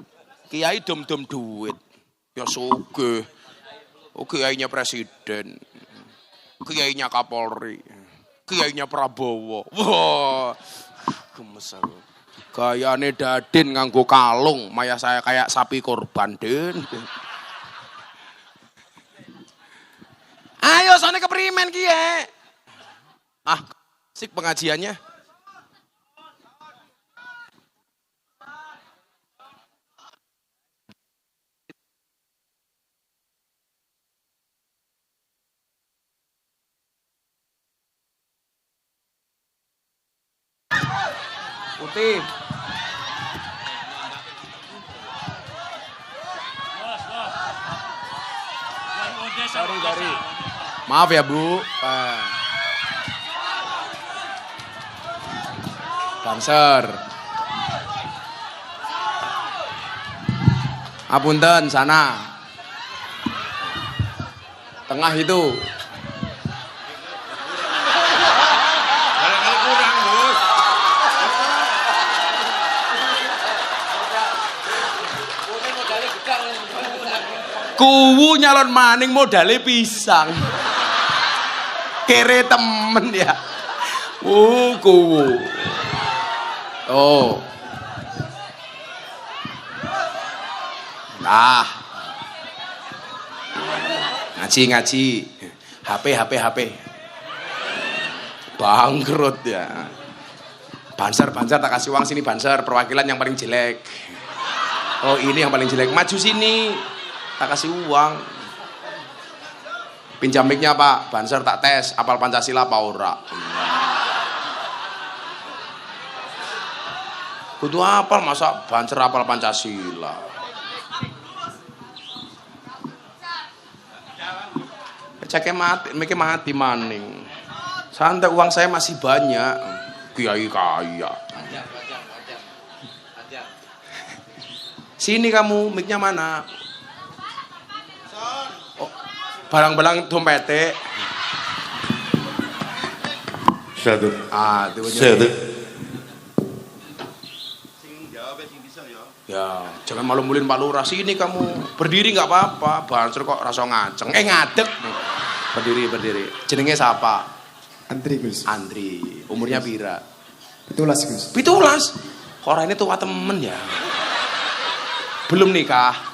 Kiai dom-dom duit. Ya sugih. Oh, kiainya presiden. Kiainya Kapolri. Kiainya Prabowo. Wah. Gemes aku. Gayane Dadin nganggo kalung, maya saya kayak sapi korban, Den. Ayo soalnya keprimen kie. Ah, sik pengajiannya. Putih. Dari. Maaf ya Bu. Banser. Apunten sana. Tengah itu. Barangkali kurang, Bos. Kuwu nyalon maning modalnya pisang. Kere temen ya. Kuwu. Oh. Nah. Ngaji. HP. Bangkrut ya. Banser tak kasih uang sini Banser, perwakilan yang paling jelek. Oh, ini yang paling jelek. Maju sini. Tak kasih uang. Pinjam mic-nya Pak, Banser tak tes, apal Pancasila apa ora. Kudu apal masa Banser apal Pancasila. Ceknya mati, mic mati maning. Santai uang saya masih banyak. Kiai kaya. Sini kamu, mic-nya mana? Barang-barang dompete. Satu. Itu Satu. Ya, jangan malu-mulin Pak Lurah. Sini kamu. Berdiri nggak apa-apa. Banser kok rasa ngaceng. Ngadeg. Berdiri. Jenenge siapa? Andri Gus. Andri. Umurnya pira? 17 Gus. 17. Kok ini tua temen ya? Belum nikah?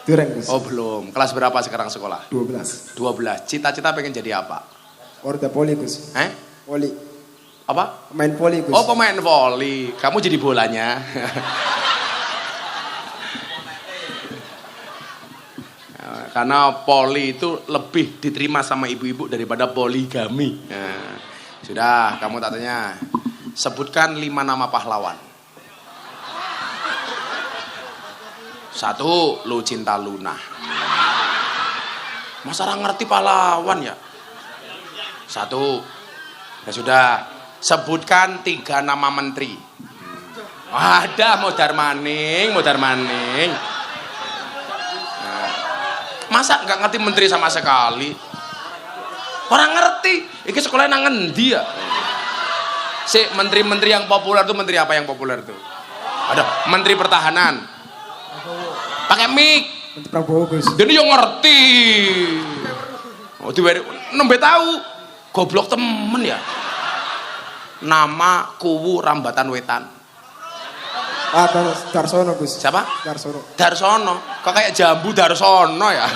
Dureng Gus. Oh belum. Kelas berapa sekarang sekolah? 12. 12. Cita-cita pengen jadi apa? Orda poli Gus. Poli. Apa? Pemain poli Gus. Oh pemain voli. Kamu jadi bolanya. Karena poli itu lebih diterima sama ibu-ibu daripada poligami. Nah, sudah, kamu tak tanya. Sebutkan 5 nama pahlawan. 1, Lucinta Luna. Masa orang ngerti pahlawan ya? 1. Ya sudah, sebutkan 3 nama menteri. Ada Modar Maning. Masa nggak ngerti menteri sama sekali? Orang ngerti. Iki sekolahnya nang ngendi ya? Si menteri-menteri yang populer tuh menteri apa yang populer tuh? Ada menteri pertahanan. Pakai mic. Menteri Prabowo Gus. Jadi yang ngerti. Oh tiba nembe tahu. Goblok temen ya. Nama Kuwu Rambatan Wetan. Darsono Gus. Siapa? Darsono. Darsono. Kok kayak jambu Darsono ya?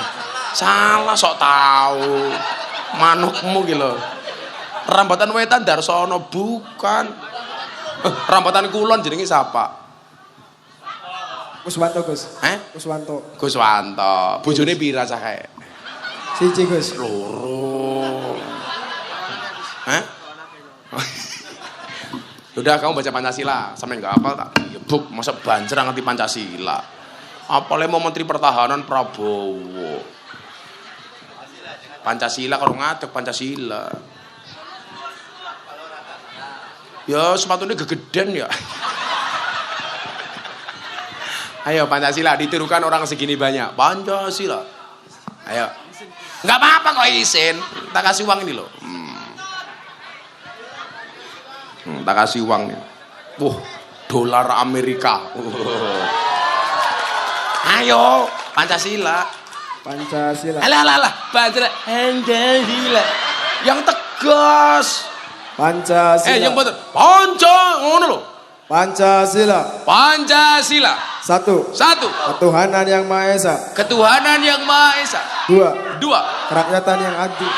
Salah sok tahu. Manukmu gitu. Rambatan Wetan Darsono bukan. Rambatan Kulon jenenge siapa? Kuswanto Gus. Kuswanto. Guswanto. Bojone pira cah kae? Siji Gus. Loro. Udah kamu baca Pancasila, sampe enggak hafal tak? Ya buk, masa Banser ngerti Pancasila. Apalagi mau menteri pertahanan Prabowo. Pancasila kalau ngadeg Pancasila. Ya sepatunya gegeden ya. Ayo Pancasila ditirukan orang segini banyak. Pancasila. Ayo. Enggak apa-apa kok isin. Tak kasih uang ini loh. Tak kasih uang nih. Dolar Amerika. Ayo, Pancasila. Pancasila. Alah, Pancasila. Yang tegas. Pancasila. Yang betul. Ngono loh. Pancasila. Pancasila. 1. Ketuhanan yang Maha Esa. Ketuhanan yang Maha Esa. 2. 2. Kerakyatan yang adil.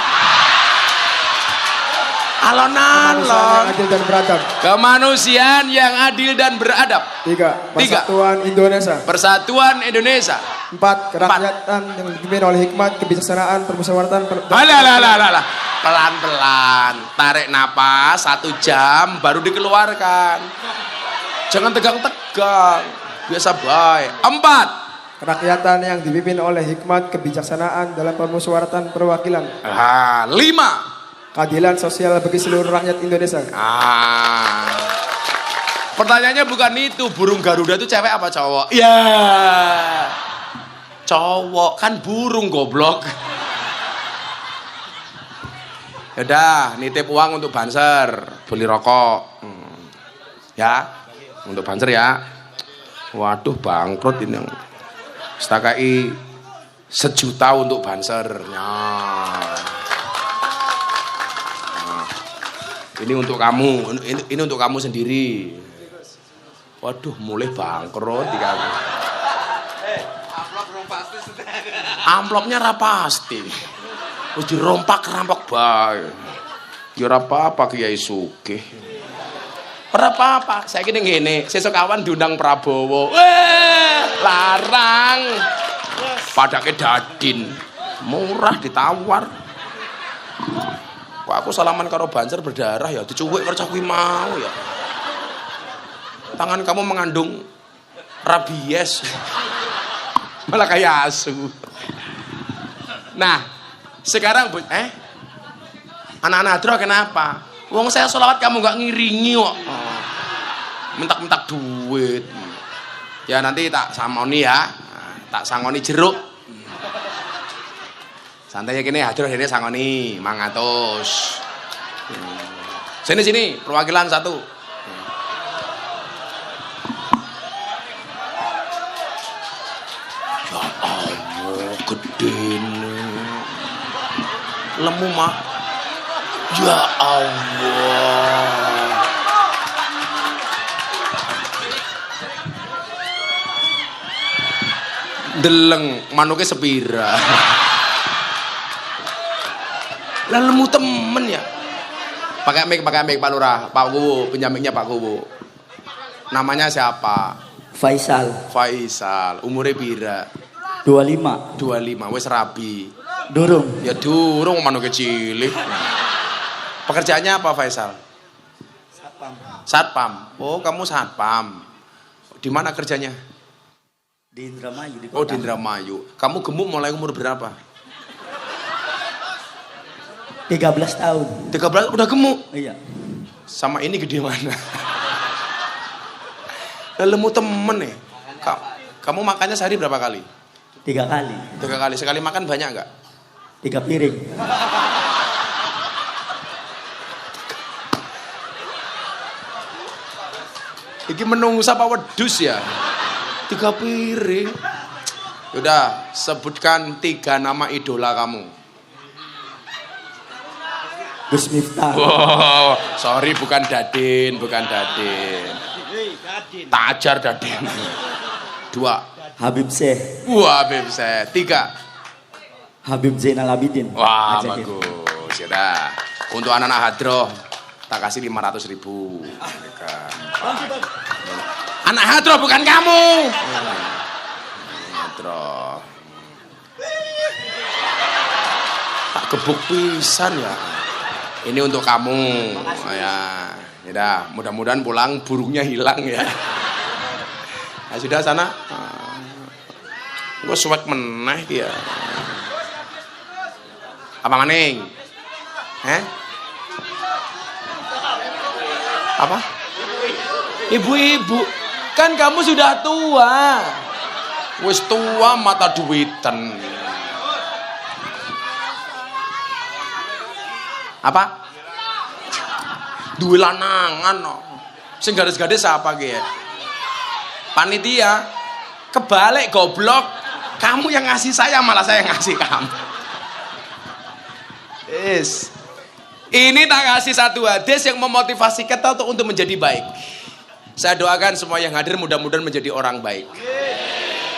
Alon-alon. Adil dan beradab. Kemanusiaan yang adil dan beradab. 3. Tiga. Persatuan Indonesia. Persatuan Indonesia. 4. Kerakyatan yang dipimpin oleh hikmat, kebijaksanaan, permusyawaratan. Alah. Pelan-pelan. Tarik napas 1 jam baru dikeluarkan. Jangan tegang-tegang. Biasa baik. 4. Kerakyatan yang dipimpin oleh hikmat, kebijaksanaan dalam permusyawaratan perwakilan. 5. Keadilan sosial bagi seluruh rakyat Indonesia. Pertanyaannya bukan itu, burung Garuda itu cewek apa cowok? Ya, cowok, kan burung goblok. Yaudah, nitip uang untuk Banser, beli rokok. Ya, untuk Banser ya. Waduh, bangkrut ini yang setakai 1 juta untuk Banser. Ini untuk kamu, ini untuk kamu sendiri. Waduh, mulai bangkrut di kamu. Amplopnya rapasti. Terus dirompak rampok bae. Ya ora apa-apa Kiai Sugih. Ora apa-apa, saiki ning ngene, sesuk awan diundang Prabowo. Larang. Padake dadin. Murah ditawar. Kok aku salaman karo Banser berdarah ya, dicuwik karo cah kuwi mau ya. Tangan kamu mengandung rabies. Malah kayak asu. Nah, sekarang anak-anak Hadroh kenapa? Wong saya sholawat kamu nggak ngiringi kok. Mentak-mentak duit. Ya nanti tak samoni ya. Tak sangoni jeruk. Santai ya gini, Hadroh ini sangoni 500. Sini perwakilan 1. Ya Allah, gede nih. Lemu mah. Ya Allah. Deleng manuknya sepira. Lemu temen ya. Pakai mic Pak Lurah, Pak Kuwu, penjaminnya Pak Kuwu. Namanya siapa? Faisal. Umurnya pira? 25. Wes rabi. Durung. Ya durung manuk cilik. Pekerjaannya apa Faisal? Satpam. Oh, kamu satpam. Di mana kerjanya? Di Indramayu di kota. Oh, di Indramayu. Kamu gemuk mulai umur berapa? 13 tahun. 13 udah gemuk. Iya. Sama ini gede mana? Lemu temen nih. Kamu makannya sehari berapa kali? 3 kali. 3 kali. Sekali makan banyak nggak? 3 piring. Iki menungsa apa wedus ya? 3 piring. Udah, sebutkan 3 nama idola kamu. Gus Miftah. Wow, sorry bukan Dadin. Tak ajar Dadin. 2. Habib Syekh. Wah, Habib Syekh. 3. Habib Zainal Abidin. Wah, Ajakin. bagus. Ya untuk anak-anak Hadroh tak kasih 500.000. Anak Hadroh bukan kamu. Hadroh. Tak gebuk pisan ya. Ini untuk kamu. Ya udah, mudah-mudahan pulang burungnya hilang ya. Nah, sudah sana. Gue suwek meneh ya. Apa maning? Apa? Ibu-ibu, kan kamu sudah tua. Wis tua mata duitan. Apa? Duwe lanangan no. Sing garis-garis apa ge ya? Panitia. Kebalik goblok. Kamu yang ngasih saya, malah saya yang ngasih kamu. Yes. Ini tak kasih 1 hadis yang memotivasi kita untuk menjadi baik. Saya doakan semua yang hadir mudah-mudahan menjadi orang baik.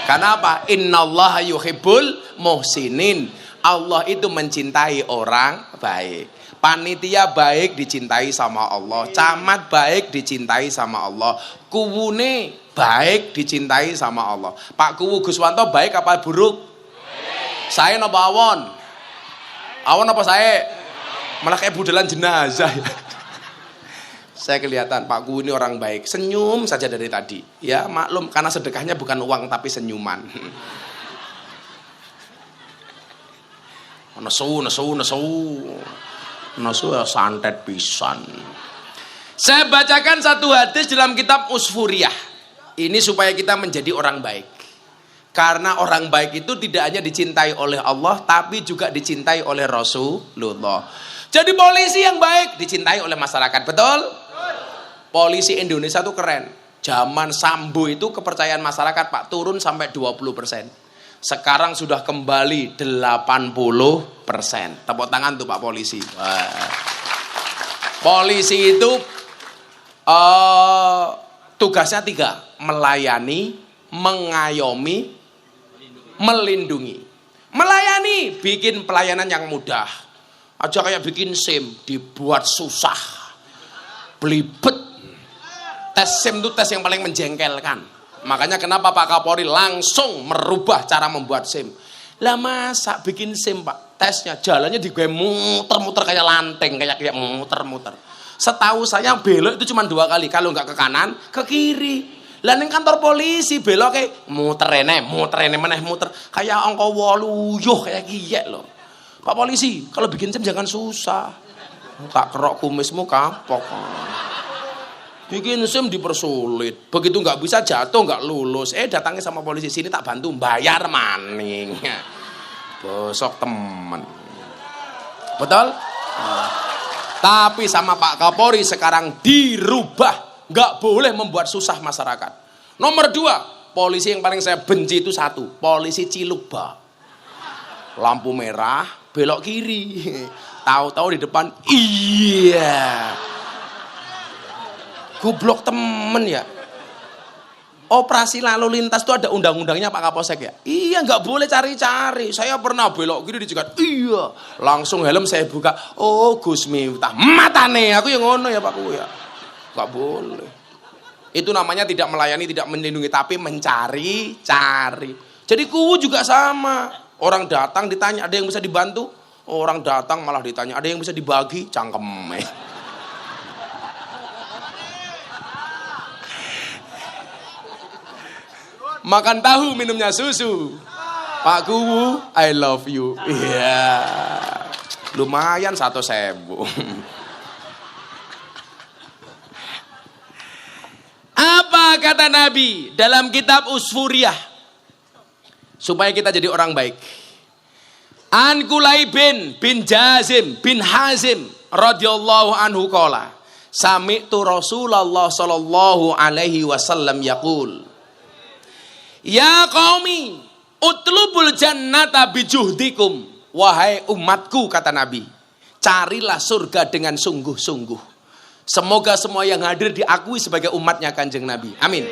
Karena apa? Innallaha yuhibbul muhsinin. Allah itu mencintai orang baik. Panitia baik dicintai sama Allah. Camat baik dicintai sama Allah. Kuwune baik dicintai sama Allah. Pak Kuwu Guswanto baik apa buruk? Saya napa awon? Awon apa saya? Malah kayak budelan jenazah. Saya kelihatan Pak Kuwu ini orang baik. Senyum saja dari tadi. Ya maklum karena sedekahnya bukan uang tapi senyuman. Nesu ya santet pisan. Saya bacakan satu hadis dalam kitab Usfuriyah. Ini supaya kita menjadi orang baik. Karena orang baik itu tidak hanya dicintai oleh Allah, tapi juga dicintai oleh Rasulullah. Jadi polisi yang baik dicintai oleh masyarakat, betul? Polisi Indonesia tuh keren. Zaman Sambo itu kepercayaan masyarakat Pak turun sampai 20%. Sekarang sudah kembali 80%. Tepuk tangan tuh Pak polisi. Wah. Polisi itu tugasnya 3. Melayani, mengayomi, melindungi. Melayani, bikin pelayanan yang mudah. Aja kayak bikin SIM, dibuat susah. Belibet. Tes SIM itu tes yang paling menjengkelkan. Makanya kenapa Pak Kapolri langsung merubah cara membuat SIM. Lah masa bikin SIM Pak, tesnya jalannya digawe muter-muter kayak lanteng, kayak muter-muter. Setahu saya belok itu cuma 2 kali, kalau nggak ke kanan, ke kiri. Lah ning kantor polisi belok kayak muter meneh muter kayak angka 8 kayak giyek loh. Pak polisi, kalau bikin SIM jangan susah. Tak kerok kumismu kapok. Bikin SIM dipersulit. Begitu nggak bisa jatuh nggak lulus. Datangnya sama polisi sini tak bantu bayar maning. Besok temen. Betul? Tapi sama Pak Kapolri sekarang dirubah. Nggak boleh membuat susah masyarakat. Nomor 2, polisi yang paling saya benci itu 1. Polisi Cilukba. Lampu merah, belok kiri. Tahu-tahu di depan, iya. Goblok temen ya. Operasi lalu lintas itu ada undang-undangnya Pak Kapolsek ya. Iya nggak boleh cari-cari. Saya pernah belok kiri dicegat. Iya. Langsung helm saya buka. Oh Gus Miftah. Matane aku yang ngono ya Pak Kuwu ya. Nggak boleh. Itu namanya tidak melayani, tidak melindungi, tapi mencari-cari. Jadi Kuwu juga sama. Orang datang ditanya ada yang bisa dibantu. Orang datang malah ditanya ada yang bisa dibagi. Cangkeme. Makan tahu minumnya susu. Pak Kuwu, I love you. Iya. Lumayan 1.000. Apa kata Nabi dalam kitab Usfuriyah supaya kita jadi orang baik? An Kulaibin bin Jazim bin Hazim radhiyallahu anhu qala sami'tu Rasulullah sallallahu alaihi wasallam yaqul ya qaumi utlubul jannata bijuhdikum. Wahai umatku kata Nabi, carilah surga dengan sungguh-sungguh. Semoga semua yang hadir diakui sebagai umatnya Kanjeng Nabi. Amin.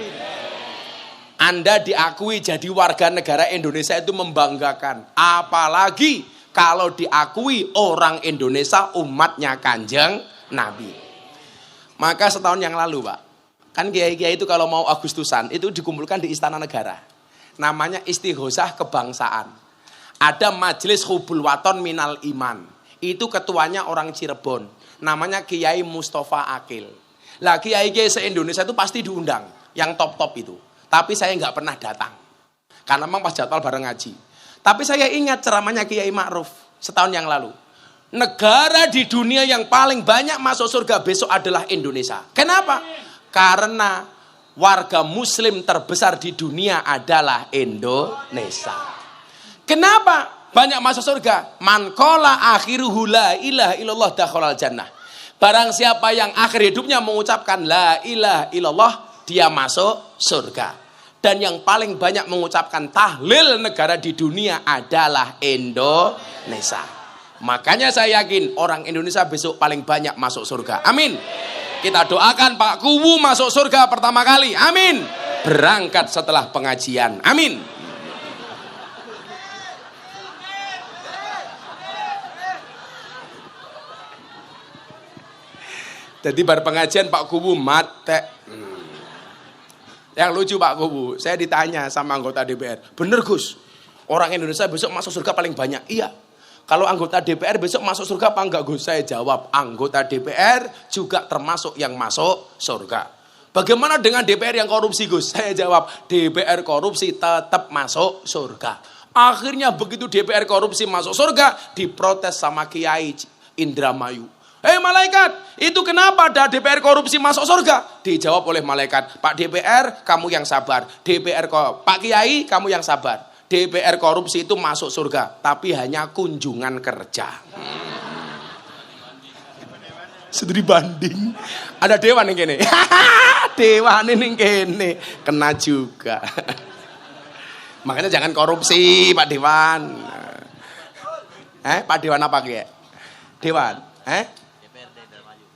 Anda diakui jadi warga negara Indonesia itu membanggakan. Apalagi kalau diakui orang Indonesia umatnya Kanjeng Nabi. Maka setahun yang lalu Pak, kan kiai-kiai itu kalau mau Agustusan itu dikumpulkan di Istana Negara. Namanya Istighosah Kebangsaan. Ada Majelis Hubul Waton Minal Iman. Itu ketuanya orang Cirebon. Namanya Kiai Mustafa Akil. Lah kiai-kiai se-Indonesia itu pasti diundang. Yang top-top itu. Tapi saya nggak pernah datang. Karena memang pas jadwal bareng ngaji. Tapi saya ingat ceramahnya Kiai Ma'ruf setahun yang lalu. Negara di dunia yang paling banyak masuk surga besok adalah Indonesia. Kenapa? Karena warga muslim terbesar di dunia adalah Indonesia. Kenapa banyak masuk surga? Man qala akhiruhu la ilaha illallah dakhalal jannah. Barang siapa yang akhir hidupnya mengucapkan la ilaha illallah, dia masuk surga. Dan yang paling banyak mengucapkan tahlil negara di dunia adalah Indonesia. Makanya saya yakin orang Indonesia besok paling banyak masuk surga. Amin. Kita doakan Pak Kuwu masuk surga pertama kali. Amin. Berangkat setelah pengajian. Amin. Jadi bar pengajian Pak Kuwu mate. Yang lucu Pak Kuwu, saya ditanya sama anggota DPR, bener Gus, orang Indonesia besok masuk surga paling banyak? Iya. Kalau anggota DPR besok masuk surga apa enggak Gus? Saya jawab, anggota DPR juga termasuk yang masuk surga. Bagaimana dengan DPR yang korupsi Gus? Saya jawab, DPR korupsi tetap masuk surga. Akhirnya begitu DPR korupsi masuk surga, diprotes sama Kiai Indramayu. Hei malaikat, itu kenapa ada DPR korupsi masuk surga? Dijawab oleh malaikat, Pak DPR kamu yang sabar, Pak Kiai kamu yang sabar. DPR korupsi itu masuk surga, tapi hanya kunjungan kerja. Studi banding. Ada dewan yang kene. Dewan ini kene kena juga. Makanya jangan korupsi Pak Dewan. Pak Dewan apa Kiai? Dewan?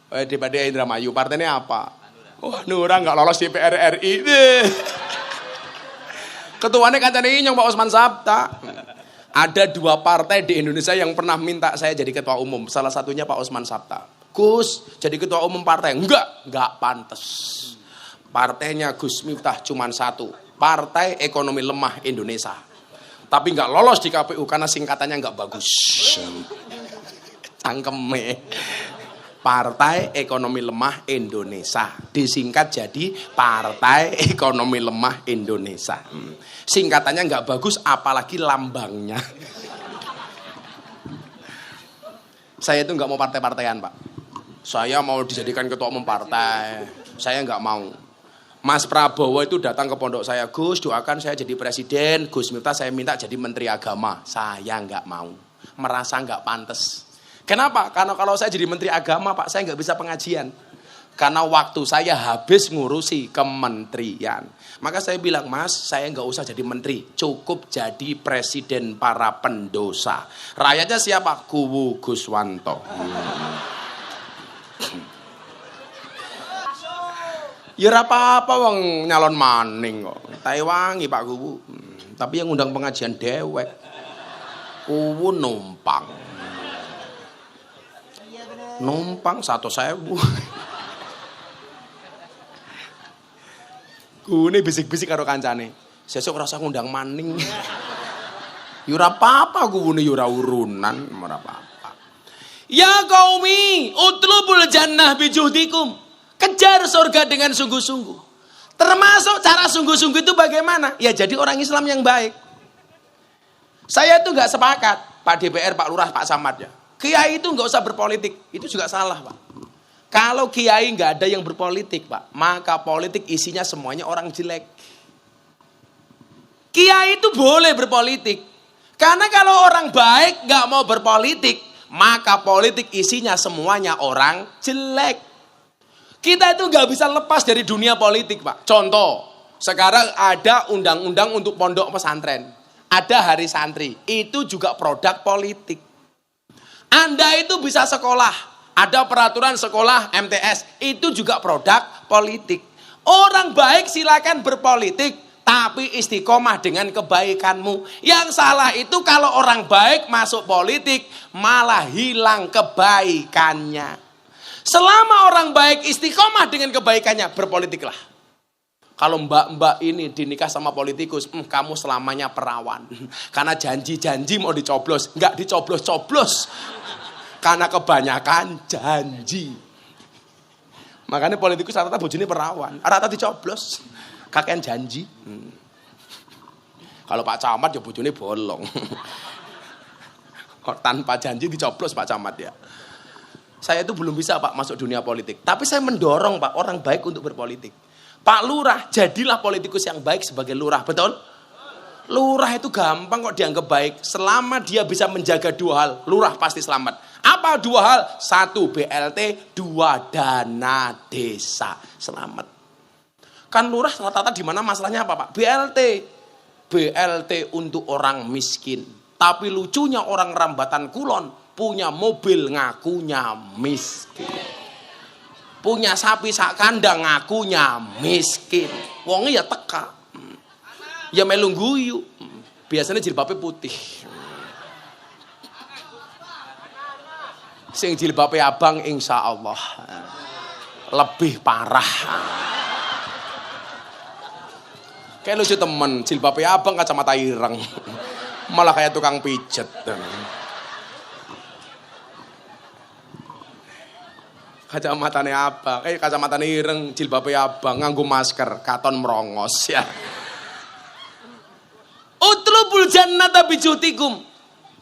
DPRD Indramayu, partainya apa? Hanura nggak lolos DPR RI. Ketuanya kancane nyong Pak Osman Sabta. Ada 2 partai di Indonesia yang pernah minta saya jadi ketua umum. Salah satunya Pak Osman Sabta. Gus, jadi ketua umum partai. Enggak pantas. Partainya Gus Miftah cuma 1. Partai Ekonomi Lemah Indonesia. Tapi nggak lolos di KPU karena singkatannya nggak bagus. Cangkeme. Partai Ekonomi Lemah Indonesia, disingkat jadi Partai Ekonomi Lemah Indonesia. Singkatannya nggak bagus, apalagi lambangnya. Saya itu nggak mau partai-partaian Pak. Saya mau dijadikan ketua umum partai. Saya nggak mau. Mas Prabowo itu datang ke pondok saya, Gus doakan saya jadi presiden. Gus Miftah saya minta jadi menteri agama. Saya nggak mau, merasa nggak pantas. Kenapa? Karena kalau saya jadi menteri agama Pak, saya nggak bisa pengajian. Karena waktu saya habis ngurusi kementerian. Maka saya bilang, Mas, saya nggak usah jadi menteri. Cukup jadi presiden para pendosa. Rakyatnya siapa? Kuwu Guswanto. Ya apa-apa wong nyalon maning kok. Taiwangi Pak Kuwu. Tapi yang undang pengajian dewek. Kuwu numpang. Numpang 100.000. Kune bisik-bisik karo kancane. Sesuk rasa ngundang maning. Ya ora apa-apa kuwune ya ora urunan, ora apa-apa. Ya qaumi, utlubul jannah bijuhdikum. Kejar surga dengan sungguh-sungguh. Termasuk cara sungguh-sungguh itu bagaimana? Ya jadi orang Islam yang baik. Saya itu nggak sepakat, Pak DPR, Pak Lurah, Pak Samad ya. Kiai itu nggak usah berpolitik, itu juga salah Pak. Kalau kiai nggak ada yang berpolitik Pak, maka politik isinya semuanya orang jelek. Kiai itu boleh berpolitik, karena kalau orang baik nggak mau berpolitik, maka politik isinya semuanya orang jelek. Kita itu nggak bisa lepas dari dunia politik Pak. Contoh, sekarang ada undang-undang untuk pondok pesantren, ada hari santri, itu juga produk politik. Anda itu bisa sekolah, ada peraturan sekolah MTS, itu juga produk politik. Orang baik silakan berpolitik, tapi istiqomah dengan kebaikanmu. Yang salah itu kalau orang baik masuk politik, malah hilang kebaikannya. Selama orang baik istiqomah dengan kebaikannya, berpolitiklah. Kalau mbak-mbak ini dinikah sama politikus, kamu selamanya perawan. Karena janji-janji mau dicoblos, nggak dicoblos-coblos. Karena kebanyakan janji. Makanya politikus rata-rata bojone perawan, rata dicoblos. Kakean janji. Kalau Pak Camat ya bojone bolong. Tanpa janji dicoblos Pak Camat ya. Saya itu belum bisa Pak masuk dunia politik. Tapi saya mendorong Pak orang baik untuk berpolitik. Pak Lurah, jadilah politikus yang baik sebagai lurah, betul? Lurah itu gampang kok dianggap baik. Selama dia bisa menjaga 2 hal, lurah pasti selamat. Apa 2 hal? 1 BLT, 2 dana desa. Selamat. Kan lurah rata-rata di mana masalahnya apa Pak? BLT. BLT untuk orang miskin. Tapi lucunya orang Rambatan Kulon punya mobil ngakunya miskin. Punya sapi sak kandang ngakunya miskin. Wonge ya teka. Ya melu guyu. Biasanya jilbabnya putih. Sing jilbabnya abang insya Allah. Lebih parah. Kayak lucu temen, jilbabnya abang kacamata ireng. Malah kayak tukang pijet. Kacamatanya apa? Kayak kacamatanya ireng, jilbabnya abang, nganggo masker, katon merongos ya. Utlubul jannata bijutikum.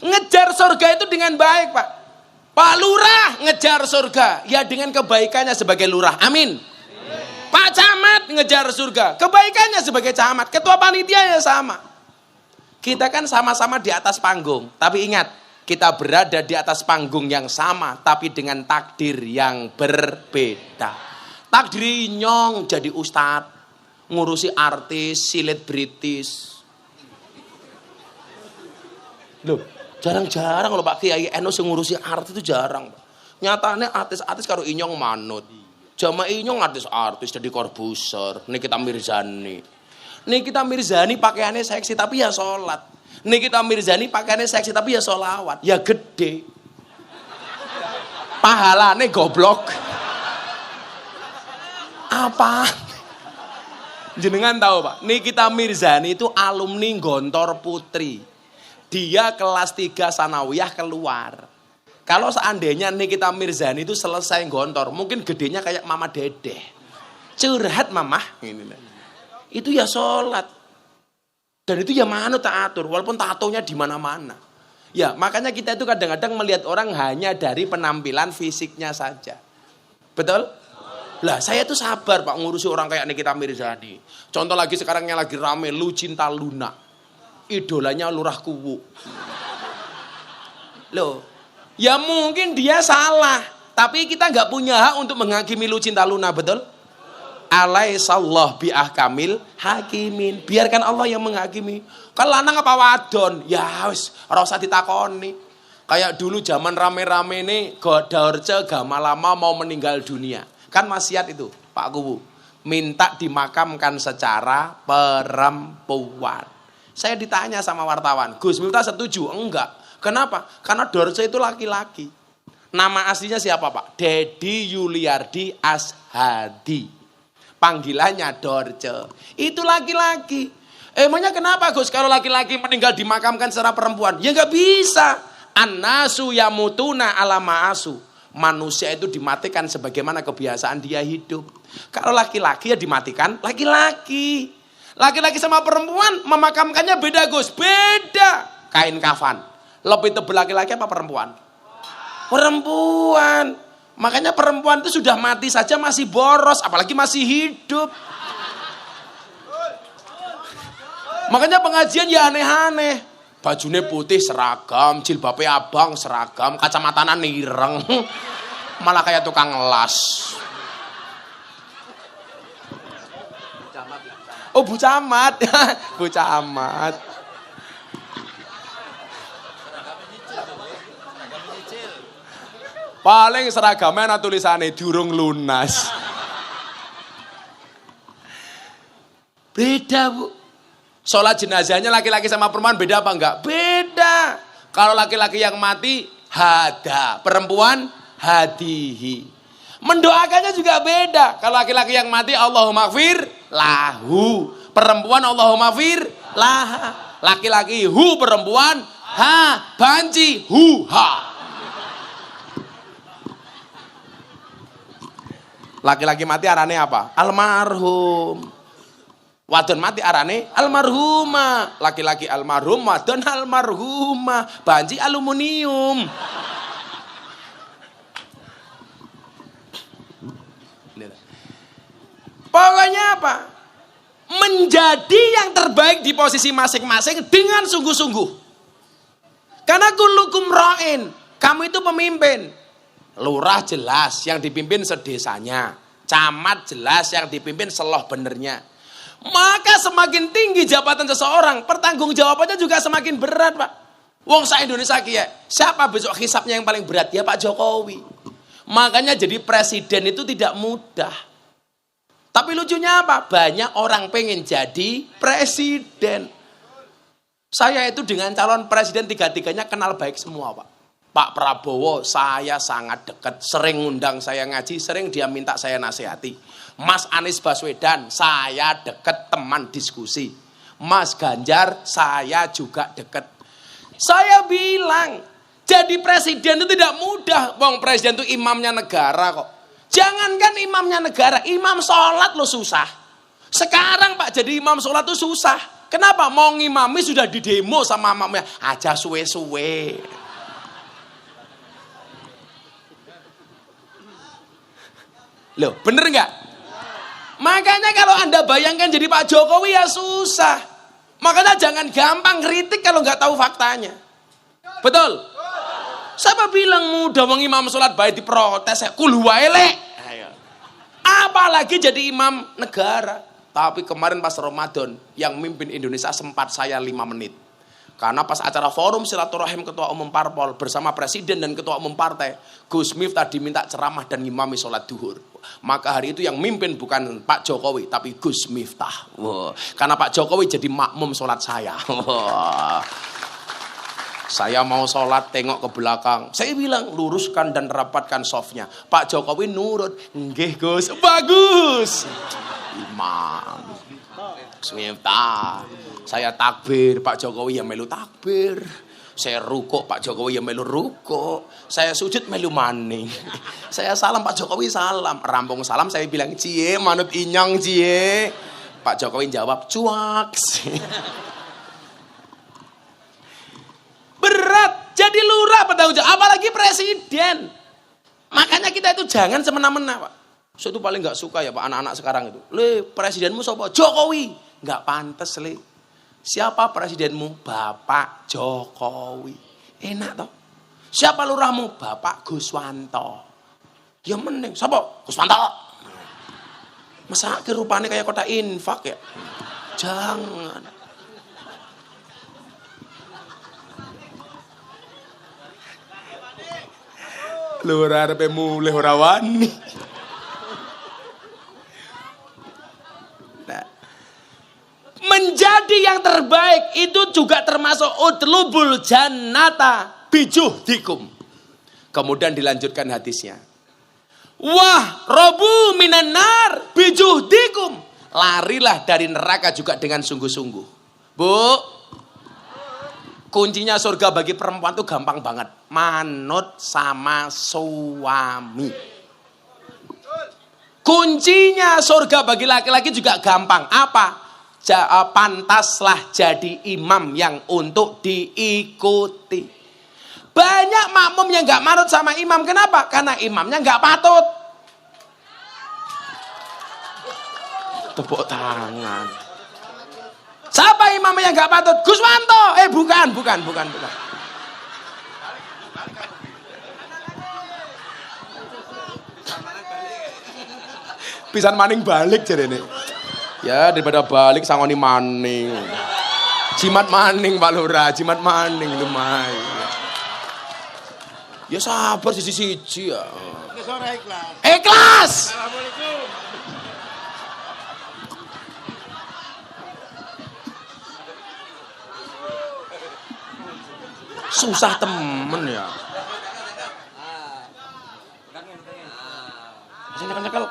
Ngejar surga itu dengan baik, Pak. Pak Lurah ngejar surga ya dengan kebaikannya sebagai lurah. Amin. Pak Camat ngejar surga, kebaikannya sebagai camat. Ketua panitia ya sama. Kita kan sama-sama di atas panggung, tapi ingat, kita berada di atas panggung yang sama, tapi dengan takdir yang berbeda. Takdir nyong jadi ustadz, ngurusi artis, selebritis. Loh, jarang-jarang loh Pak Kiai NU ngurusi artis itu jarang. Nyatanya artis-artis karo inyong manut. Jamaah inyong artis-artis jadi korbuser. Nikita Mirzani. Nikita Mirzani pakaiannya seksi tapi ya sholat. Nikita Mirzani pakaiannya seksi tapi ya sholawat. Ya gede. Pahalane goblok. Apa? Jenengan tahu Pak, Nikita Mirzani itu alumni Gontor Putri. Dia kelas 3 sanawiyah keluar. Kalau seandainya Nikita Mirzani itu selesai gontor, mungkin gedenya kayak Mama Dedeh. Curhat Mama. Itu ya sholat. Dan itu ya manut taatur, walaupun tatonya di mana-mana. Ya, makanya kita itu kadang-kadang melihat orang hanya dari penampilan fisiknya saja. Betul? Lah, saya tuh sabar Pak ngurusi orang kayak Nikita Mirzani. Contoh lagi sekarang yang lagi rame, Lucinta Luna. Idolanya Lurah Kuwu. Loh, ya mungkin dia salah, tapi kita nggak punya hak untuk menghakimi Lucinta Luna, betul? Alaihissallah bi'ahkamil hakimin. Biarkan Allah yang menghakimi. Kalau lanang apa wadon, ya wis ora usah ditakoni. Kayak dulu zaman rame-rame nih, Daorce Gamalama mau meninggal dunia. Kan maksiat itu, Pak Kuwu. Minta dimakamkan secara perempuan. Saya ditanya sama wartawan, Gus Miftah setuju? Enggak. Kenapa? Karena Dorce itu laki-laki. Nama aslinya siapa Pak? Dedi Yuliardi Ashadi. Panggilannya Dorce. Itu laki-laki. Emangnya kenapa Gus kalau laki-laki meninggal dimakamkan secara perempuan? Ya nggak bisa. An-nasu yamutuna ala ma'asu. Manusia itu dimatikan sebagaimana kebiasaan dia hidup. Kalau laki-laki ya dimatikan laki-laki. Laki-laki sama perempuan memakamkannya beda Gus. Beda. Kain kafan. Lebih tebal laki-laki apa perempuan? Perempuan. Makanya perempuan itu sudah mati saja masih boros, apalagi masih hidup. Makanya pengajian ya aneh-aneh. Bajunya putih seragam, jilbabnya abang seragam, kacamatanya nireng. Malah kayak tukang las. Oh Bu Camat. Bu Camat. Paling seragamnya tulisannya durung lunas. Beda Bu. Sholat jenazahnya laki-laki sama perempuan beda apa enggak? Beda. Kalau laki-laki yang mati hada, perempuan hadihi. Mendoakannya juga beda. Kalau laki-laki yang mati Allahumma gfir lahu, perempuan Allahumma gfir laha. Laki-laki hu, perempuan ha, banci hu ha. Laki-laki mati arane apa? Almarhum. Wadon mati arane almarhumah. Laki-laki almarhum, wadon almarhumah. Banci aluminium. Pokoknya apa? Menjadi yang terbaik di posisi masing-masing dengan sungguh-sungguh. Karena kullukum ra'in. Kamu itu pemimpin. Lurah jelas yang dipimpin sedesanya. Camat jelas yang dipimpin seloh benernya. Maka semakin tinggi jabatan seseorang, pertanggungjawabannya juga semakin berat, Pak. Wong sa Indonesia kia, siapa besok hisapnya yang paling berat? Ya Pak Jokowi. Makanya jadi presiden itu tidak mudah. Tapi lucunya apa? Banyak orang pengen jadi presiden. Saya itu dengan calon presiden tiga-tiganya kenal baik semua, Pak. Pak Prabowo saya sangat dekat, sering ngundang saya ngaji, sering dia minta saya nasihati. Mas Anies Baswedan saya dekat, teman diskusi. Mas Ganjar saya juga dekat. Saya bilang jadi presiden itu tidak mudah. Wong presiden itu imamnya negara kok. Jangankan imamnya negara, imam sholat lo susah. Sekarang Pak jadi imam sholat itu susah. Kenapa? Mau ngimami sudah di demo sama imamnya. Aja suwe-suwe. Loh, bener nggak? Makanya kalau Anda bayangkan jadi Pak Jokowi ya susah. Makanya jangan gampang kritik kalau nggak tahu faktanya. Betul? Siapa bilang mudah wong imam sholat baik diprotes ya kul wae lek. Apalagi jadi imam negara. Tapi kemarin pas Ramadan yang mimpin Indonesia sempat saya 5 menit. Karena pas acara forum silaturahim ketua umum parpol bersama presiden dan ketua umum partai, Gus Miftah diminta ceramah dan ngimami sholat duhur. Maka hari itu yang mimpin bukan Pak Jokowi tapi Gus Miftah. Wah. Karena Pak Jokowi jadi makmum sholat saya. Wah. Saya mau sholat tengok ke belakang. Saya bilang luruskan dan rapatkan softnya. Pak Jokowi nurut. Nggih Gus, bagus. Imam Gus Miftah. Saya takbir, Pak Jokowi yang melu takbir. Saya rukuk, Pak Jokowi yang melu rukuk. Saya sujud melu maning. Saya salam, Pak Jokowi salam. Rampung salam saya bilang, "Cie, manut inyong cie." Pak Jokowi jawab, "Cuak." Berat jadi lurah bertanggung jawab, apalagi presiden. Makanya kita itu jangan semena-mena, Pak. Saya itu paling nggak suka ya Pak anak-anak sekarang itu. Le, presidenmu siapa? Jokowi. Nggak pantas le. Siapa presidenmu? Bapak Jokowi. Enak toh. Siapa lurahmu? Bapak Guswanto. Ya mending. Siapa? Guswanto. Masa rupanya kayak kota infak ya? Jangan. Lurah arepe mulih ora wani. Menjadi yang terbaik itu juga termasuk utlubul jannata bijuhdikum. Kemudian dilanjutkan hadisnya. Wah, robu minan nar bijuhdikum. Larilah dari neraka juga dengan sungguh-sungguh. Bu, kuncinya surga bagi perempuan itu gampang banget. Manut sama suami. Kuncinya surga bagi laki-laki juga gampang. Apa? Pantaslah jadi imam yang untuk diikuti. Banyak makmum yang gak manut sama imam. Kenapa? Karena imamnya gak patut. Tepuk tangan. Siapa imamnya yang gak patut? Guswanto. Bukan. Pisan maning balik jadi ini. Ya daripada balik sangoni maning. Jimat maning Pak Lurah, jimat maning itu main. Ya sabar siji-siji ya. Ikhlas. Assalamualaikum. Susah temen ya. Nyekel.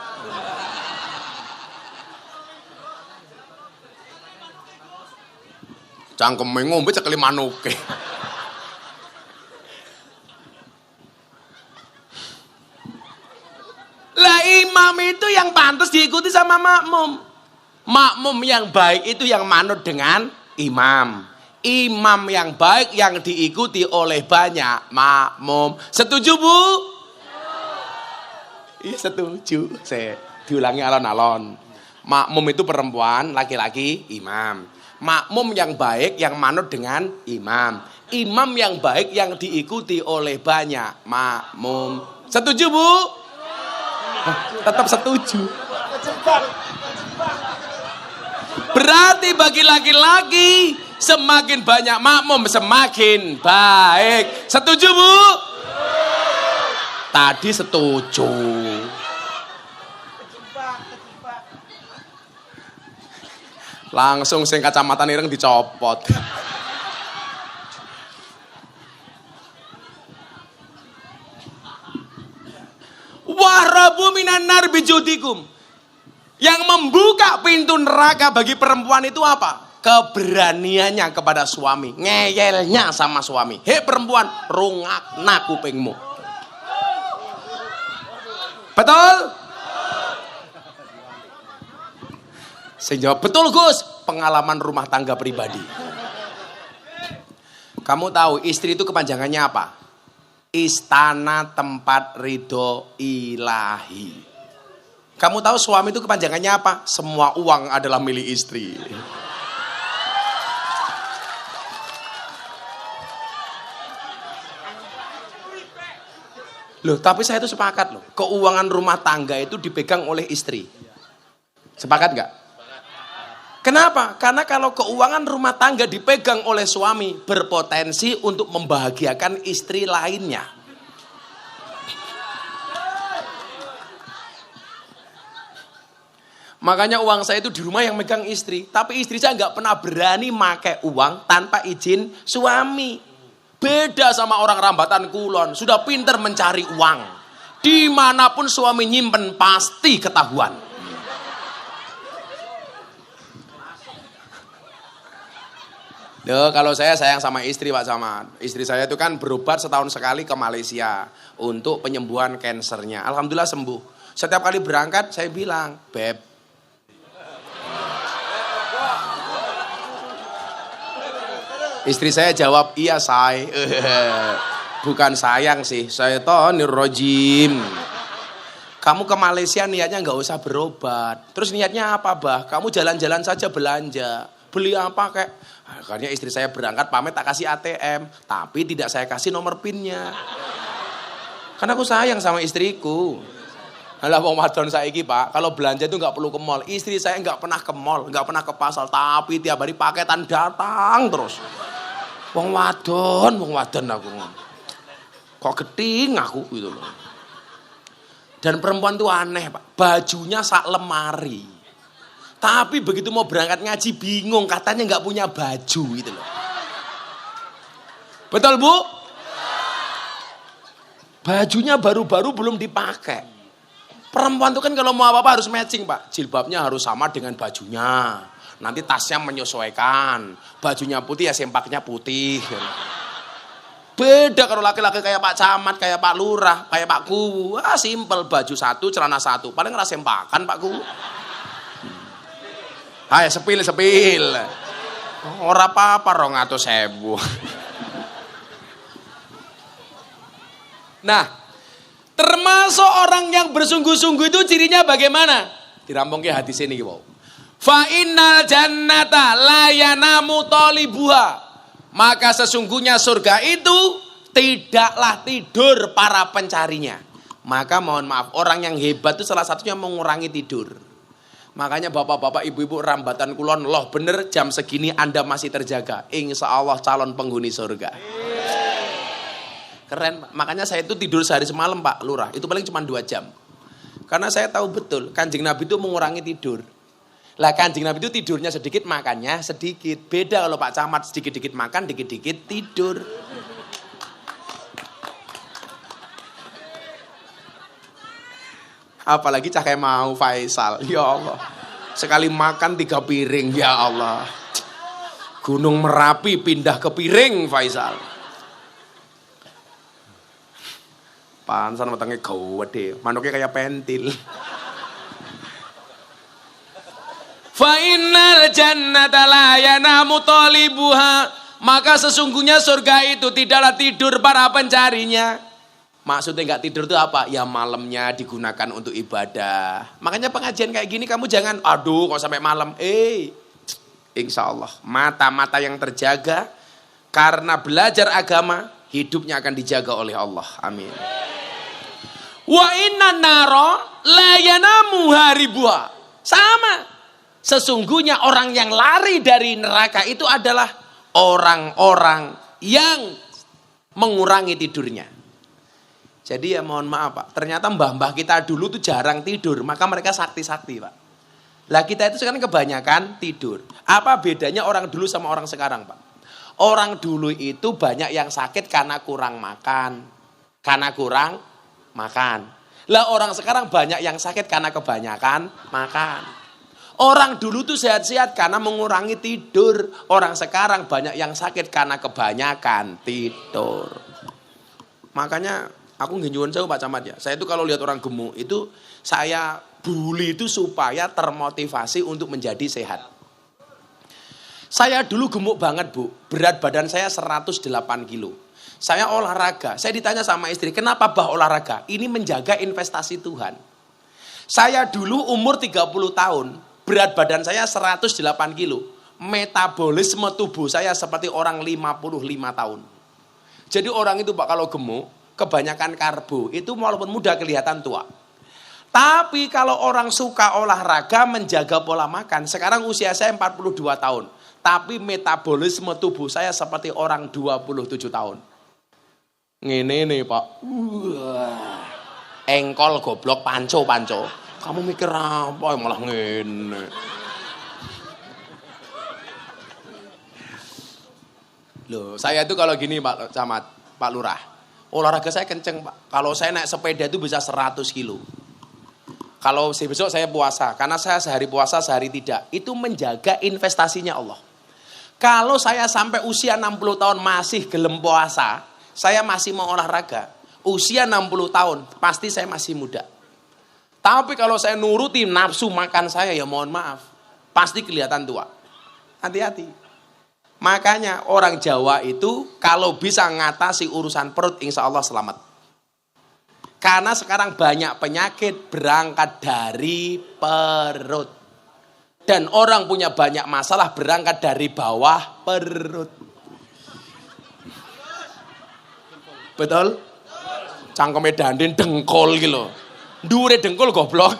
Cangkeme ngombe cekeli manuke. Lah imam itu yang pantas diikuti sama makmum. Makmum yang baik itu yang manut dengan imam. Imam yang baik yang diikuti oleh banyak makmum. Setuju Bu? Iya setuju. Saya diulangi alon-alon. Makmum itu perempuan, laki-laki imam. Makmum yang baik yang manut dengan imam. Imam yang baik yang diikuti oleh banyak makmum. Setuju Bu? Tetap setuju. Berarti bagi laki-laki semakin banyak makmum semakin baik. Setuju Bu? Tadi setuju. Langsung sing kacamata ireng dicopot. Wahrabu minan nar bijudikum. Yang membuka pintu neraka bagi perempuan itu apa? Keberaniannya kepada suami, ngeyelnya sama suami. Hei perempuan, rungakna kupingmu. Betul? Saya jawab, betul Gus. Pengalaman rumah tangga pribadi. Kamu tahu istri itu kepanjangannya apa? Istana tempat ridho ilahi. Kamu tahu suami itu kepanjangannya apa? Semua uang adalah milik istri. Loh, tapi saya itu sepakat loh. Keuangan rumah tangga itu dipegang oleh istri. Sepakat nggak? Kenapa? Karena kalau keuangan rumah tangga dipegang oleh suami, berpotensi untuk membahagiakan istri lainnya. Makanya uang saya itu di rumah yang megang istri. Tapi istri saya nggak pernah berani pakai uang tanpa izin suami. Beda sama orang Rambatan Kulon. Sudah pinter mencari uang. Dimanapun suami nyimpen pasti ketahuan. Loh, kalau saya sayang sama istri Pak Camat. Istri saya itu kan berobat setahun sekali ke Malaysia. Untuk penyembuhan kansernya. Alhamdulillah sembuh. Setiap kali berangkat saya bilang, Beb, istri saya jawab, iya say. Bukan sayang sih, syaitonir rajim. Kamu ke Malaysia niatnya nggak usah berobat. Terus niatnya apa bah? Kamu jalan-jalan saja belanja. Beli apa kek? Akhirnya istri saya berangkat pamit tak kasih ATM. Tapi tidak saya kasih nomor PIN-nya. Karena aku sayang sama istriku. Alah wong wadon saiki Pak, kalau belanja itu nggak perlu ke mall. Istri saya nggak pernah ke mall, nggak pernah ke pasar, tapi tiap hari paketan datang terus. Wong wadon aku. Kok geting aku gitu loh. Dan perempuan itu aneh Pak, bajunya sak lemari. Tapi begitu mau berangkat ngaji bingung, katanya nggak punya baju gitu loh. Betul Bu? Bajunya baru-baru belum dipakai. Perempuan itu kan kalau mau apa-apa harus matching Pak. Jilbabnya harus sama dengan bajunya. Nanti tasnya menyesuaikan. Bajunya putih ya sempaknya putih. Beda kalau laki-laki kayak Pak Camat, kayak Pak Lurah, kayak Pak Kuwu. Simpel, baju satu, celana satu. Paling ngerasa sempakan Pak Kuwu. Ayo sepil. Ora apa-apa 200.000. Nah, termasuk orang yang bersungguh-sungguh itu cirinya bagaimana? Dirampung ke hadis ini wow. Fa innal jannata la yanamu talibuha. Maka sesungguhnya surga itu tidaklah tidur para pencarinya. Maka mohon maaf, orang yang hebat itu salah satunya mengurangi tidur. Makanya bapak-bapak, ibu-ibu Rambatan Kulon, loh bener jam segini Anda masih terjaga. Insya Allah calon penghuni surga. Keren, makanya saya itu tidur sehari semalam Pak Lurah, itu paling cuma 2 jam. Karena saya tahu betul, Kanjeng Nabi itu mengurangi tidur. Lah Kanjeng Nabi itu tidurnya sedikit, makannya sedikit. Beda kalau Pak Camat sedikit-dikit makan, dikit-dikit tidur. Apalagi cakai mau Faisal, ya Allah. Sekali makan 3 piring, ya Allah. Gunung Merapi pindah ke piring Faisal. Pansan matangnya gede, manuknya kayak pentil. Fa innal jannata la yanamu talibuha. Maka sesungguhnya surga itu tidaklah tidur para pencarinya. Maksudnya nggak tidur itu apa? Ya malamnya digunakan untuk ibadah. Makanya pengajian kayak gini kamu jangan, aduh kok sampai malam. Insya Allah mata-mata yang terjaga karena belajar agama, hidupnya akan dijaga oleh Allah. Amin. Wa inna naro la yanamu haribuha. Sama. Sesungguhnya orang yang lari dari neraka itu adalah orang-orang yang mengurangi tidurnya. Jadi ya mohon maaf Pak, ternyata mbah-mbah kita dulu tuh jarang tidur, maka mereka sakti-sakti Pak. Lah kita itu sekarang kebanyakan tidur. Apa bedanya orang dulu sama orang sekarang Pak? Orang dulu itu banyak yang sakit karena kurang makan. Karena kurang makan. Lah orang sekarang banyak yang sakit karena kebanyakan makan. Orang dulu tuh sehat-sehat karena mengurangi tidur. Orang sekarang banyak yang sakit karena kebanyakan tidur. Makanya aku nggih nyuwun sewu Pak Camat ya. Saya itu kalau lihat orang gemuk itu saya bully itu supaya termotivasi untuk menjadi sehat. Saya dulu gemuk banget Bu. Berat badan saya 108 kilo. Saya olahraga. Saya ditanya sama istri, kenapa bah olahraga? Ini menjaga investasi Tuhan. Saya dulu umur 30 tahun. Berat badan saya 108 kilo. Metabolisme tubuh saya seperti orang 55 tahun. Jadi orang itu Pak kalau gemuk, kebanyakan karbo, itu walaupun muda kelihatan tua. Tapi kalau orang suka olahraga, menjaga pola makan, sekarang usia saya 42 tahun. Tapi metabolisme tubuh saya seperti orang 27 tahun. Ngene nih Pak. Engkol goblok panco. Kamu mikir apa malah ngene. Loh, saya itu kalau gini Pak Camat, Pak Lurah. Olahraga saya kenceng Pak. Kalau saya naik sepeda itu bisa 100 kilo. Kalau besok saya puasa, karena saya sehari puasa, sehari tidak. Itu menjaga investasinya Allah. Kalau saya sampai usia 60 tahun masih gelem puasa, saya masih mau olahraga. Usia 60 tahun, pasti saya masih muda. Tapi kalau saya nuruti nafsu makan saya, ya mohon maaf. Pasti kelihatan tua. Hati-hati. Makanya orang Jawa itu kalau bisa ngatasi urusan perut, insya Allah selamat. Karena sekarang banyak penyakit berangkat dari perut. Dan orang punya banyak masalah berangkat dari bawah perut. Betul? Cangkeme dandin dengkol gitu. Dure dengkol goblok.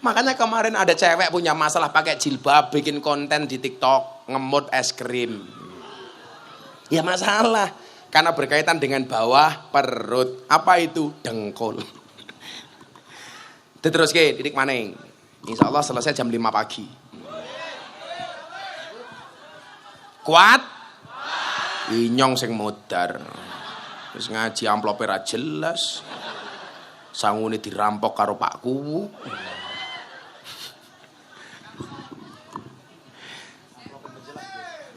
Makanya kemarin ada cewek punya masalah pakai jilbab, bikin konten di TikTok, ngemut es krim. Ya masalah. Karena berkaitan dengan bawah perut. Apa itu? Dengkol. Terus ke titik maning. Insya Allah selesai jam 5 pagi. Kuat? Inyong sing modar. Terus ngaji amplope ra jelas. Sangune dirampok karo pakku.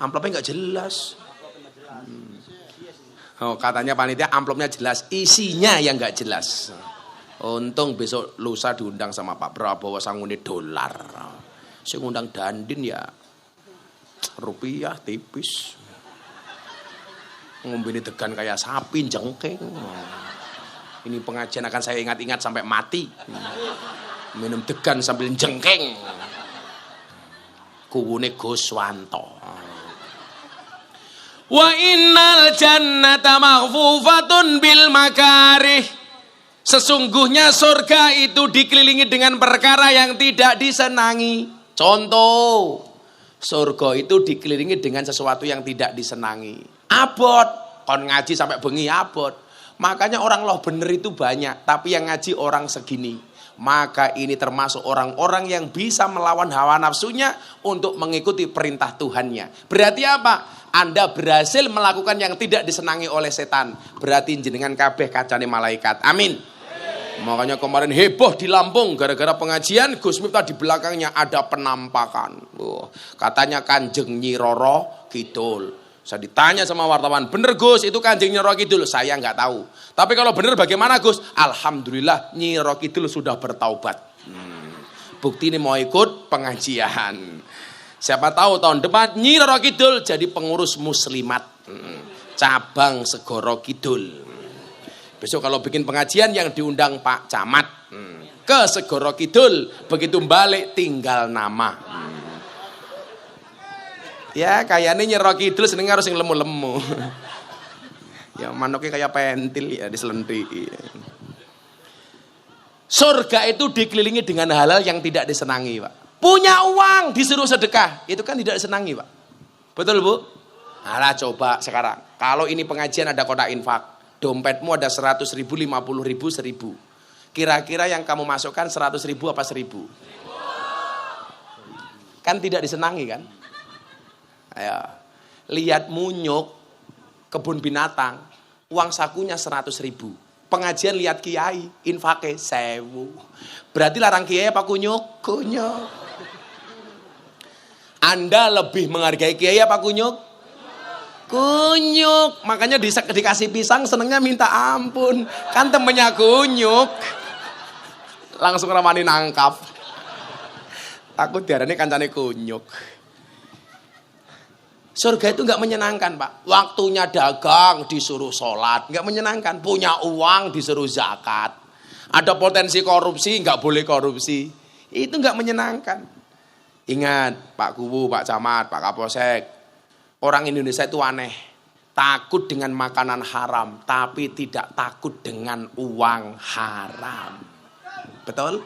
Amplopnya nggak jelas. Oh, katanya panitia amplopnya jelas, isinya yang nggak jelas. Untung besok lusa diundang sama Pak Prabowo sangune dolar. Saya ngundang Dandin ya rupiah tipis. Ngombe degan kayak sapi jengking. Ini pengajian akan saya ingat-ingat sampai mati. Minum degan sambil jengking. Kuwune Guswanto. Wa innal jannata maghfufatun bil makarih. Sesungguhnya surga itu dikelilingi dengan perkara yang tidak disenangi. Contoh, surga itu dikelilingi dengan sesuatu yang tidak disenangi. Abot, kon ngaji sampai bengi abot. Makanya orang loh bener itu banyak, tapi yang ngaji orang segini. Maka ini termasuk orang-orang yang bisa melawan hawa nafsunya untuk mengikuti perintah Tuhannya. Berarti apa? Anda berhasil melakukan yang tidak disenangi oleh setan. Berarti jenengan kabeh kacane malaikat. Amin. Makanya kemarin heboh di Lampung gara-gara pengajian Gus Miftah di belakangnya ada penampakan. Katanya Kanjeng Nyi Roro Kidul. Saya ditanya sama wartawan, bener Gus itu Kanjeng Nyi Roro Kidul? Saya nggak tahu. Tapi kalau bener bagaimana Gus? Alhamdulillah Nyi Roro Kidul sudah bertaubat. Bukti ini mau ikut pengajian. Siapa tahu tahun depan Nyi Roro Kidul jadi pengurus muslimat. Cabang Segoro Kidul. Besok kalau bikin pengajian yang diundang Pak Camat. Ke Segoro Kidul. Begitu balik tinggal nama. Ya kayaknya Nyi Roro Kidul seneng harus yang lemu-lemu. Ya manuknya kayak pentil ya diselenti. Surga itu dikelilingi dengan hal-hal yang tidak disenangi Pak. Punya uang disuruh sedekah, itu kan tidak disenangi Pak. Betul Bu? Alah coba sekarang, kalau ini pengajian ada kotak infak, dompetmu ada 100 ribu, 50 ribu, 1000. Kira-kira yang kamu masukkan 100 ribu apa 1000? Kan tidak disenangi kan? Ayo, lihat munyuk, kebun binatang, uang sakunya 100 ribu. pengajian lihat kiai, infake 1000. Berarti larang kiai apa kunyuk? Kunyuk. Anda lebih menghargai kiai apa kunyuk? Kunyuk. Makanya dikasih pisang senengnya minta ampun. Kan temennya kunyuk. Langsung ramani nangkap. Takut diarani kancane kunyuk. Surga itu nggak menyenangkan, Pak. Waktunya dagang disuruh sholat, nggak menyenangkan. Punya uang disuruh zakat. Ada potensi korupsi, nggak boleh korupsi. Itu nggak menyenangkan. Ingat, Pak Kuwu, Pak Camat, Pak Kapolsek. Orang Indonesia itu aneh. Takut dengan makanan haram, tapi tidak takut dengan uang haram. Betul?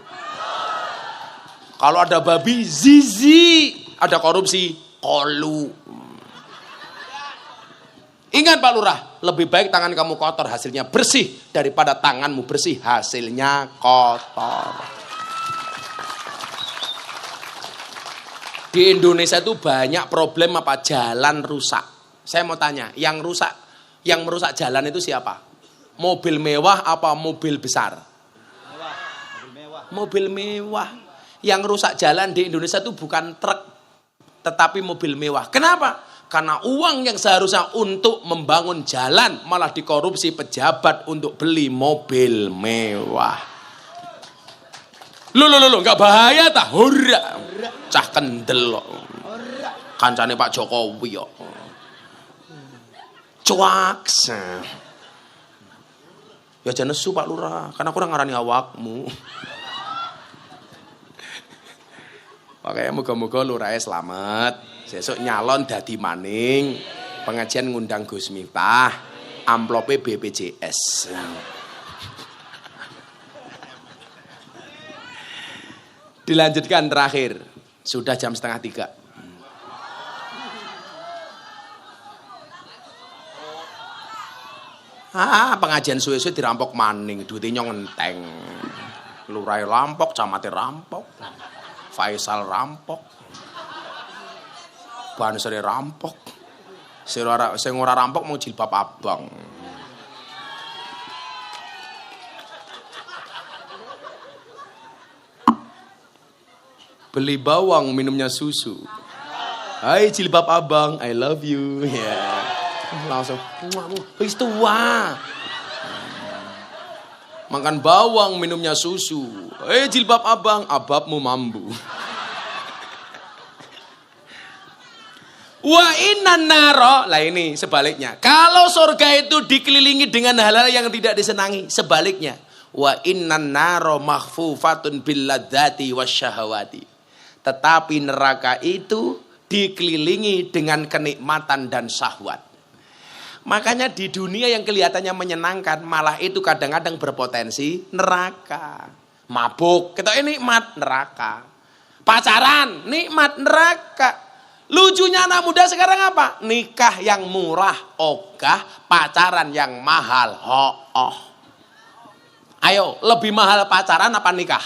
Kalau ada babi, zizi. Ada korupsi, kolu. Ingat Pak Lurah, lebih baik tangan kamu kotor hasilnya bersih daripada tanganmu bersih hasilnya kotor. Di Indonesia itu banyak problem apa? Jalan rusak. Saya mau tanya, yang merusak jalan itu siapa? Mobil mewah apa mobil besar? Mobil mewah. Yang rusak jalan di Indonesia itu bukan truk, tetapi mobil mewah. Kenapa? Karena uang yang seharusnya untuk membangun jalan malah dikorupsi pejabat untuk beli mobil mewah. Loh, nggak bahaya tah? Hurra. Cah kendel kok. Kancane Pak Jokowi kok. Cuaks. Ya jangan nesu Pak Lurah, karena kurang ngarani awakmu. Makanya moga-moga lurahnya selamat. Sesuk nyalon dadi maning. Pengajian ngundang Gus Miftah. Amplope BPJS. Dilanjutkan terakhir. Sudah jam 2:30. Pengajian suwe-suwe dirampok maning. Duitnya ngenteng. Lurah rampok, camate rampok. Faisal rampok. Bansere rampok. Sing ora rampok mau jilbab abang. Beli bawang minumnya susu. Hai jilbab abang, I love you. Ya. Yeah. Langsung wis tua. Makan bawang minumnya susu. Jilbab abang, ababmu mambu. Wa innan naro, lah ini sebaliknya. Kalau surga itu dikelilingi dengan hal-hal yang tidak disenangi, sebaliknya. Wa innan naro makhfufatun bil ladzati wasyahawati. Tetapi neraka itu dikelilingi dengan kenikmatan dan syahwat. Makanya di dunia yang kelihatannya menyenangkan, malah itu kadang-kadang berpotensi neraka. Mabuk, kita ini nikmat neraka. Pacaran, nikmat neraka. Lucunya anak muda sekarang apa? Nikah yang murah, ogah, pacaran yang mahal, ho-oh. Ayo, lebih mahal pacaran apa nikah?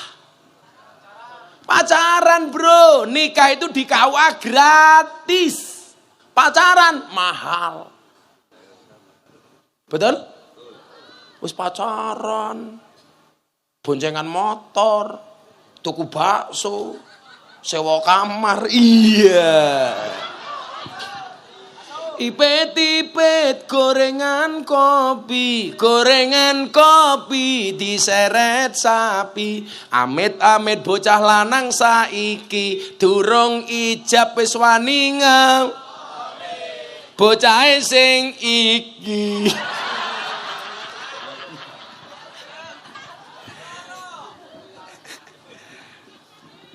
Pacaran bro, nikah itu di KUA gratis. Pacaran mahal. Betul? Wis pacaran, boncengan motor, tuku bakso, sewa kamar, iya. Ipet-ipet gorengan kopi diseret sapi. Amit-amit bocah lanang saiki durung ijab wis wani ngau. Bocahe sing iki.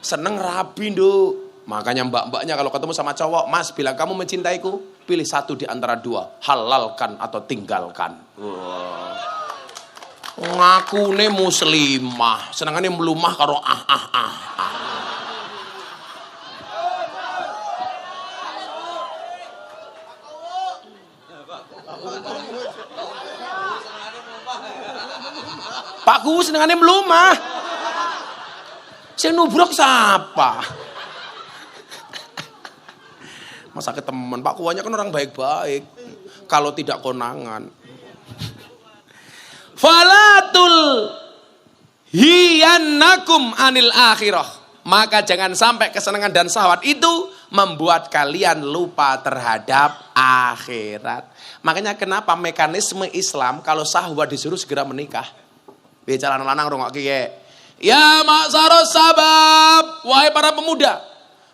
Seneng rabi nduk. Makanya mbak-mbaknya kalau ketemu sama cowok, Mas, bila kamu mencintaiku, pilih satu di antara dua, halalkan atau tinggalkan. Ngakune muslimah, senengane melumah karo Pak Kuwu senengane melumah. Sing nubruk siapa? Masa ke teman, Pak Kuwanya kan orang baik-baik. Kalau tidak konangan. Falatul hiyannakum anil akhirah. Maka jangan sampai kesenangan dan syahwat itu membuat kalian lupa terhadap akhirat. Makanya kenapa mekanisme Islam kalau syahwat disuruh segera menikah. Bicara lanang rongok kiye. Ya ma'saros sabab, wahai para pemuda,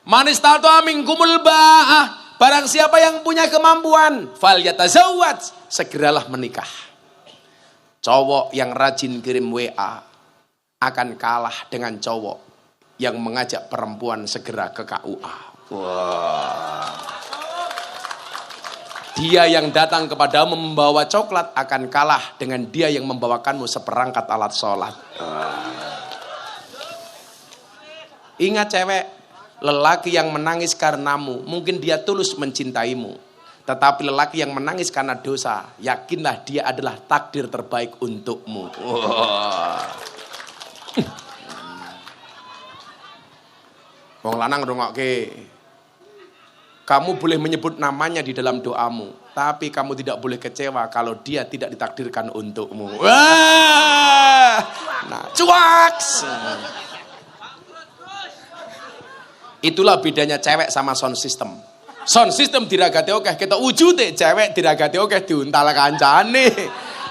man istata'a minkumul ba'ah, barang siapa yang punya kemampuan, falyatazawwaj, segeralah menikah. Cowok yang rajin kirim WA akan kalah dengan cowok yang mengajak perempuan segera ke KUA. Wah. Dia yang datang kepadamu membawa coklat akan kalah dengan dia yang membawakanmu seperangkat alat sholat. Ingat cewek, lelaki yang menangis karenamu, mungkin dia tulus mencintaimu. Tetapi lelaki yang menangis karena dosa, yakinlah dia adalah takdir terbaik untukmu. Wah. Wong lanang rungokke. Kamu boleh menyebut namanya di dalam doamu, tapi kamu tidak boleh kecewa kalau dia tidak ditakdirkan untukmu. Wah! Nah, cuaks. Itulah bedanya cewek sama sound system. Sound system diragati oke, kita wujute cewek diragati oke diuntal kancane.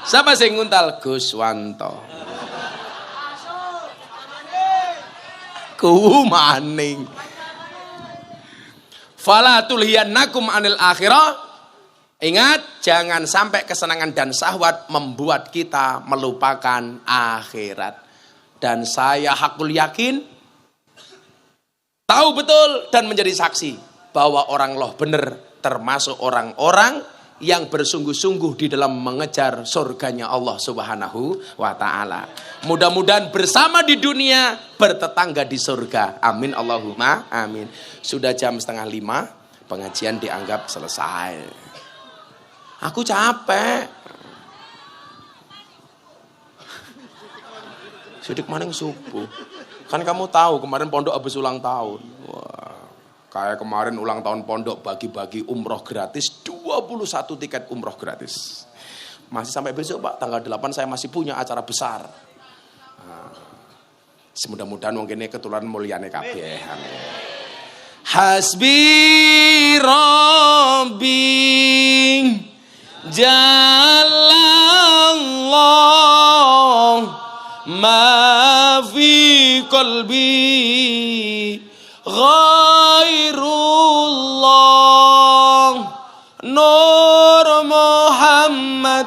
Siapa sing nguntal? Guswanto. Ku maning. Fala tulhiyannakum anil akhirah. Ingat, jangan sampai kesenangan dan syahwat membuat kita melupakan akhirat. Dan saya hakul yakin, tahu betul dan menjadi saksi bahwa orang loh bener termasuk orang-orang yang bersungguh-sungguh di dalam mengejar surganya Allah Subhanahu wa ta'ala. Mudah-mudahan bersama di dunia, bertetangga di surga. Amin Allahumma amin. Sudah jam 4:30, pengajian dianggap selesai. Aku capek. Sidik maning subuh. Kan kamu tahu kemarin pondok habis ulang tahun. Wah. Kayak kemarin ulang tahun pondok bagi-bagi umroh gratis, 21 tiket umroh gratis. Masih sampai besok Pak, tanggal 8 saya masih punya acara besar. Nah, semudah-mudahan mungkin ini ketularan mulyane kabeh. Hasbi Rabbi Jalallah ma fi qalbi Ghairullah Nur Muhammad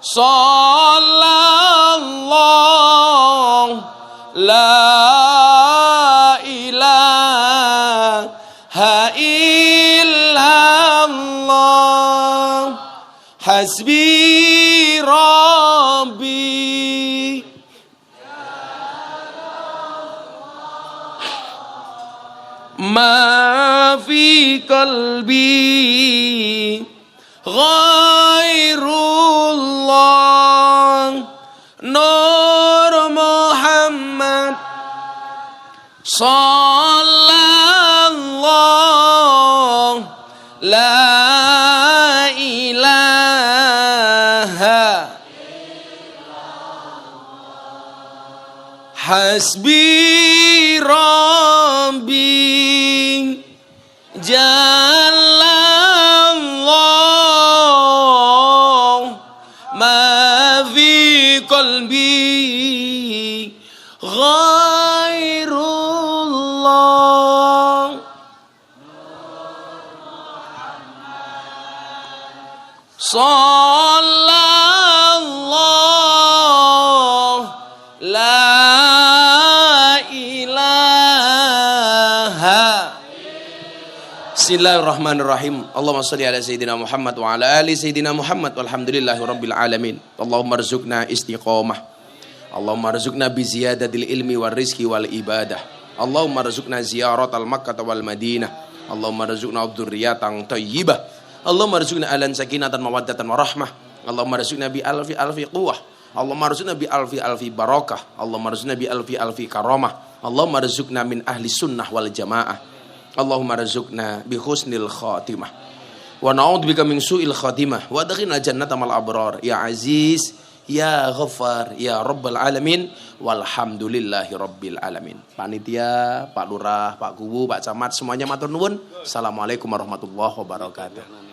Sallallahu La ilaha illallah Hasbi Rabbi Ma fi qalbi Ghairullah Nur Muhammad Sallallahu La ilaha Hasbi Rabbi Jalallah ma fi qalbi Ghairullah Sallallahu La ilaha Bismillahirrahmanirrahim. Allahumma shalli ala sayyidina Muhammad wa ala ali sayyidina Muhammad walhamdulillahi rabbil alamin. Allahumma rzuqna istiqamah. Allahumma rzuqna bi ziyadatil ilmi war rizqi wal ibadah. Allahumma rzuqna ziyaratal Makkah wal Madinah. Allahumma rzuqna dzurriyyatan thayyibah. Allahumma rzuqna alan sakinatan mawaddatan warahmah. Allahumma rzuqna bi alfi quwwah. Allahumma rzuqna bi alfi barakah. Allahumma rzuqna bi alfi karamah. Allahumma rzuqna min ahli sunnah wal jamaah. Allahumma rzuqna bi husnil khatimah. Wa na'udzubika min su'il khatimah wa adkhilna jannata mal abrar. Ya Aziz, ya Ghaffar, ya Rabbal alamin, walhamdulillahi rabbil alamin. Panitia, Pak Lurah, Pak Kubu, Pak Camat semuanya matur nuwun. Assalamualaikum warahmatullahi wabarakatuh.